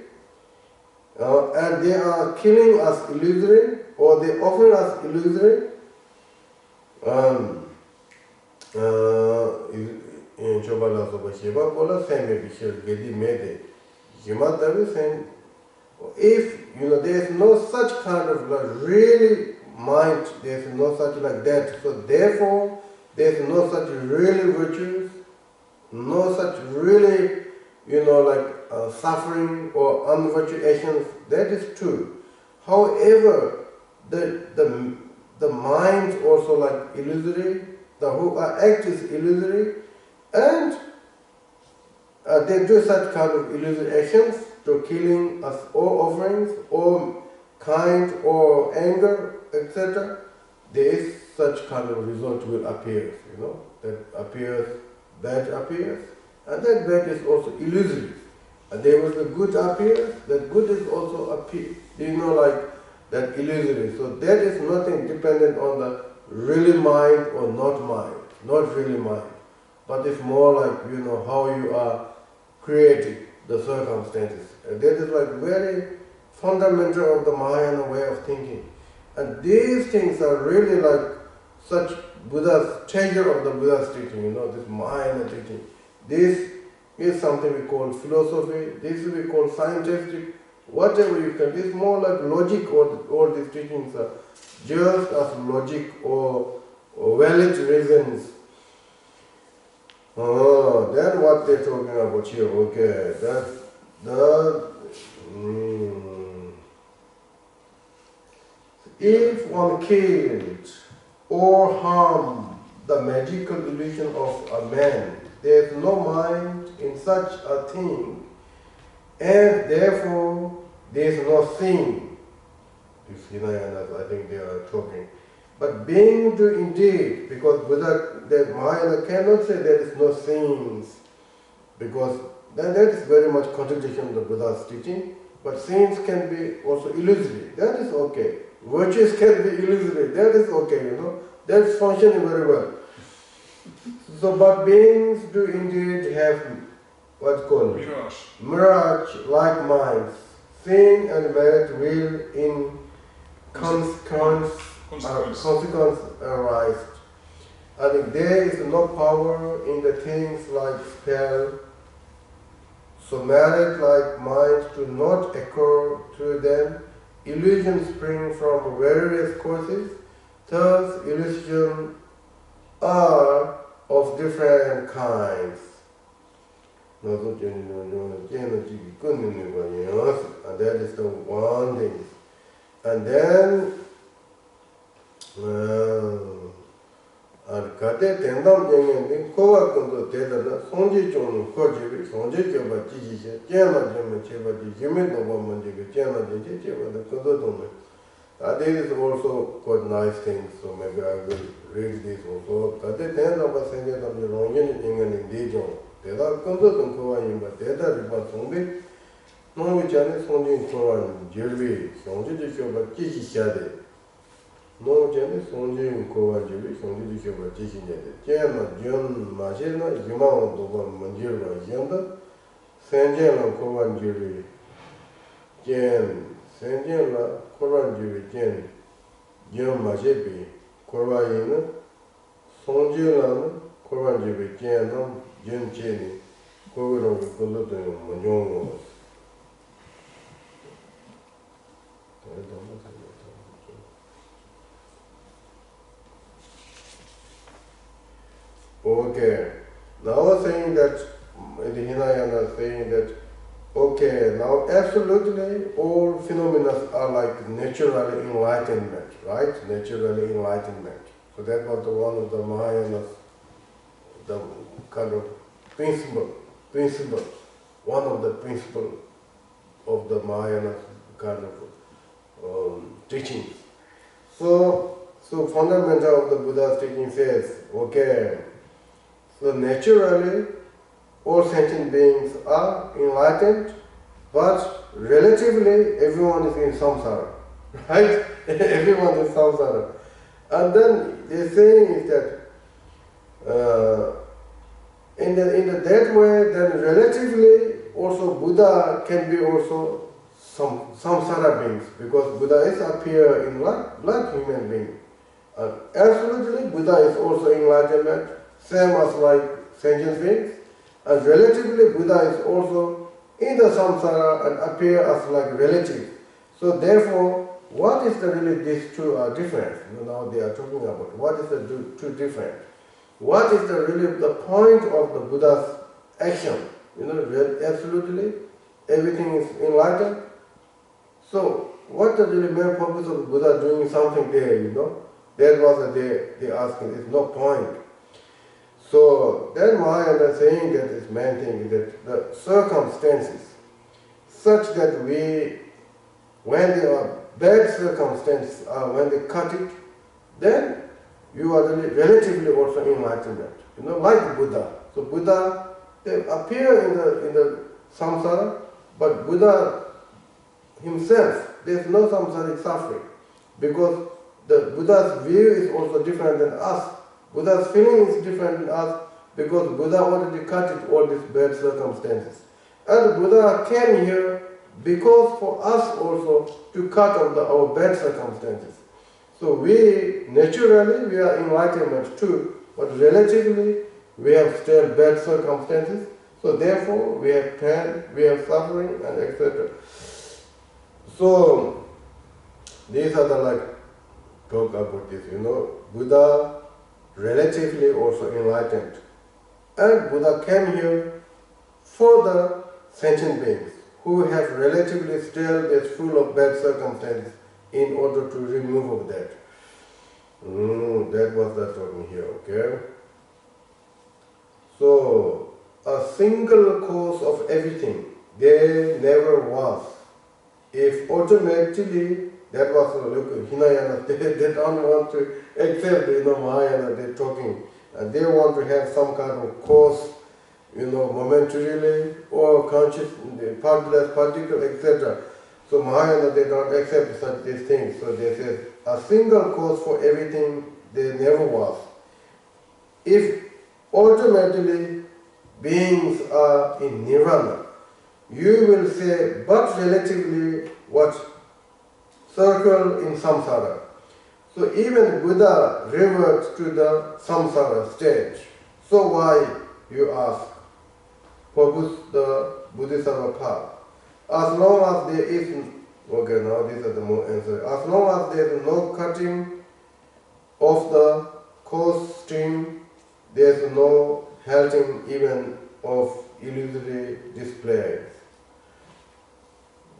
and they are killing us illusory, or they offer us illusory, in Chobala Soba Shiva, Bola, Same Bishil, Gedi Mede, Yimatavi, same. If there is no such kind of really mind, there is no such like that. So therefore, there is no such really virtues, no such really, suffering or unvirtuous actions. That is true. However, the mind also like illusory, the whole act is illusory, and they do such kind of illusory actions to killing us or offerings or kind or anger, etc. There is such kind of result will appear, that appears, bad appears, and that bad is also illusory. And there was the good appears, that good is also appear, like that illusory. So that is nothing dependent on the really mind or not really mind. But it's more like, how you are created. the circumstances. That is like very fundamental of the Mahayana way of thinking. And these things are really like such Buddha's treasure of the Buddha's teaching, this Mahayana teaching. This is something we call philosophy, this we call scientific, whatever you can. This is more like logic, or all these teachings are just as logic or valid reasons. Oh, that's what they're talking about here. Okay, if one killed or harmed the magical illusion of a man, there is no mind in such a thing, and therefore there is no thing. These Hinayanas, I think they are talking. But being to indeed, because Buddha, the Mahayana cannot say there is no things, because that is very much contradiction of the Buddha's teaching. But things can be also illusory. That is okay. Virtues can be illusory. That is okay, That's functioning very well. So, but beings do indeed have what's called mirage-like minds. Sin and merit will in consequence arise. I think there is no power in the things like spell. So merit-like minds do not occur to them. Illusions spring from various causes. Thus, illusions are of different kinds. And that is the one thing. And then, kate tendam jengen kowa kundo dedana sonji chonu kojibi sonji cheba jiji jena jema cheba jime doba manjibi jena jiji cheba the kundo dome. This is also quite nice things, so maybe I will read this also. Kate tendam ba senje tamje rongen jengen in dejon. Deda kundo dum kowa yimba deda riba sonbi nongi chane sonji chonu jirbi sonji cheba jiji shade. No jene sonji kowa jibi sonji dikyoba jishinjade. Jena jyon majena yimao doba manjirwa yanda senjena kowa jibi senjena kowa jibi jyon majebi kowa yina sonjena kowa jibi jena jyon cheni kowa rongi kondo toyo manyongo. Okay, now saying that, the Hinayana is saying that, okay, now absolutely all phenomena are like natural enlightenment, right? Natural enlightenment. So that was one of the Mahayanas, the kind of principle, one of the principles of the Mahayana kind of teachings. So fundamental of the Buddha's teaching says, okay, so naturally, all sentient beings are enlightened, but relatively everyone is in samsara, right? Everyone is samsara. And then they're saying is that in that way, then relatively also Buddha can be also some samsara beings, because Buddha is appear in like human being. And absolutely, Buddha is also enlightenment, same as like sentient beings, and relatively Buddha is also in the samsara and appear as like relative. So therefore, what is the really these two are different? Now they are talking about what is the two different. What is the really the point of the Buddha's action? Absolutely everything is enlightened. So what the really main purpose of Buddha doing something there? That was they asking. There's no point. So then Mahayana saying that this main thing is that the circumstances such that when there are bad circumstances, when they cut it, then you are relatively also enlightenment. Like Buddha. So Buddha, they appear in the samsara, but Buddha himself, there is no samsaric suffering, because the Buddha's view is also different than us. Buddha's feeling is different than us, because Buddha already cut it all these bad circumstances. And Buddha came here because for us also to cut off our bad circumstances. So we naturally we are enlightenment too, but relatively we have still bad circumstances. So therefore we have pain, we have suffering, and etc. So these are the talk about this. Buddha relatively also enlightened, and Buddha came here for the sentient beings who have relatively still is full of bad circumstances in order to remove of that. That was the talking here, okay? So, a single cause of everything, there never was. If automatically, that was, look, Hinayana, they don't want to accept, Mahayana, they're talking, and they want to have some kind of cause, momentarily, or conscious, partless, particular, etc. So Mahayana, they don't accept such these things. So they said, a single cause for everything, there never was. If automatically beings are in nirvana, you will say, but relatively what? Circle in samsara. So even Buddha reverts to the samsara stage. So why, you ask, for the Bodhisattva path? As long as there is, okay, now these are the more answers. As long as there is no cutting of the cause stream, there is no halting even of illusory displays.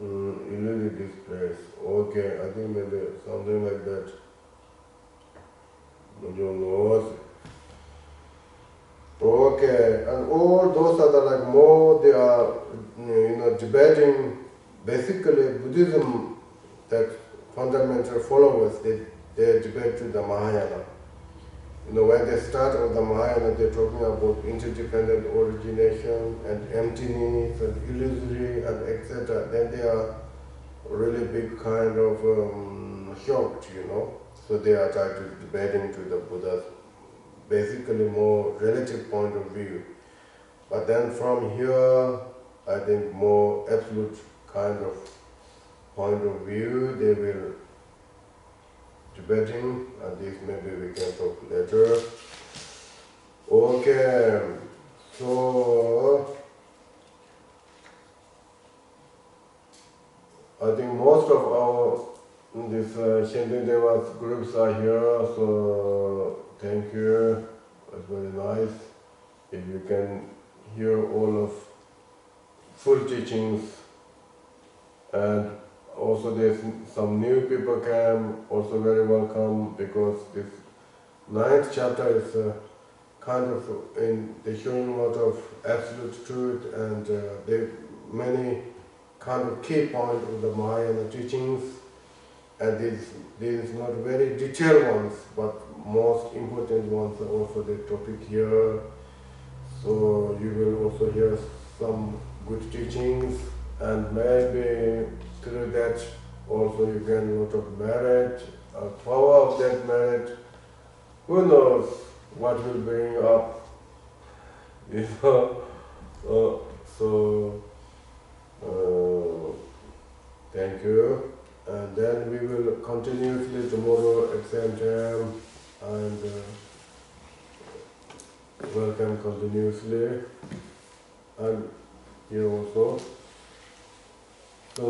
Illusory displays. Okay, I think maybe something like that. I don't know. Okay, and all those are the more they are debating basically Buddhism, that fundamental followers they debate to the Mahayana. When they start with the Mahayana, they're talking about interdependent origination and emptiness and illusory and etc. Then they are really big kind of shocked, So they are trying to debating to the Buddha's basically more relative point of view. But then from here, I think more absolute kind of point of view, they will debating, and this maybe we can talk later. Okay, so I think most of our Shantideva's groups are here, so thank you. It's very nice if you can hear all of full teachings, and also there's some new people come, also very welcome, because this 9th chapter is kind of they're showing a lot of absolute truth, and there many kind of key points of the Mahayana teachings, and these not very detailed ones, but most important ones are also the topic here. So you will also hear some good teachings, and maybe through that also you get a lot of merit, power of that merit. Who knows what will bring up, thank you. And then we will continuously tomorrow at same time, and welcome continuously, and here also. So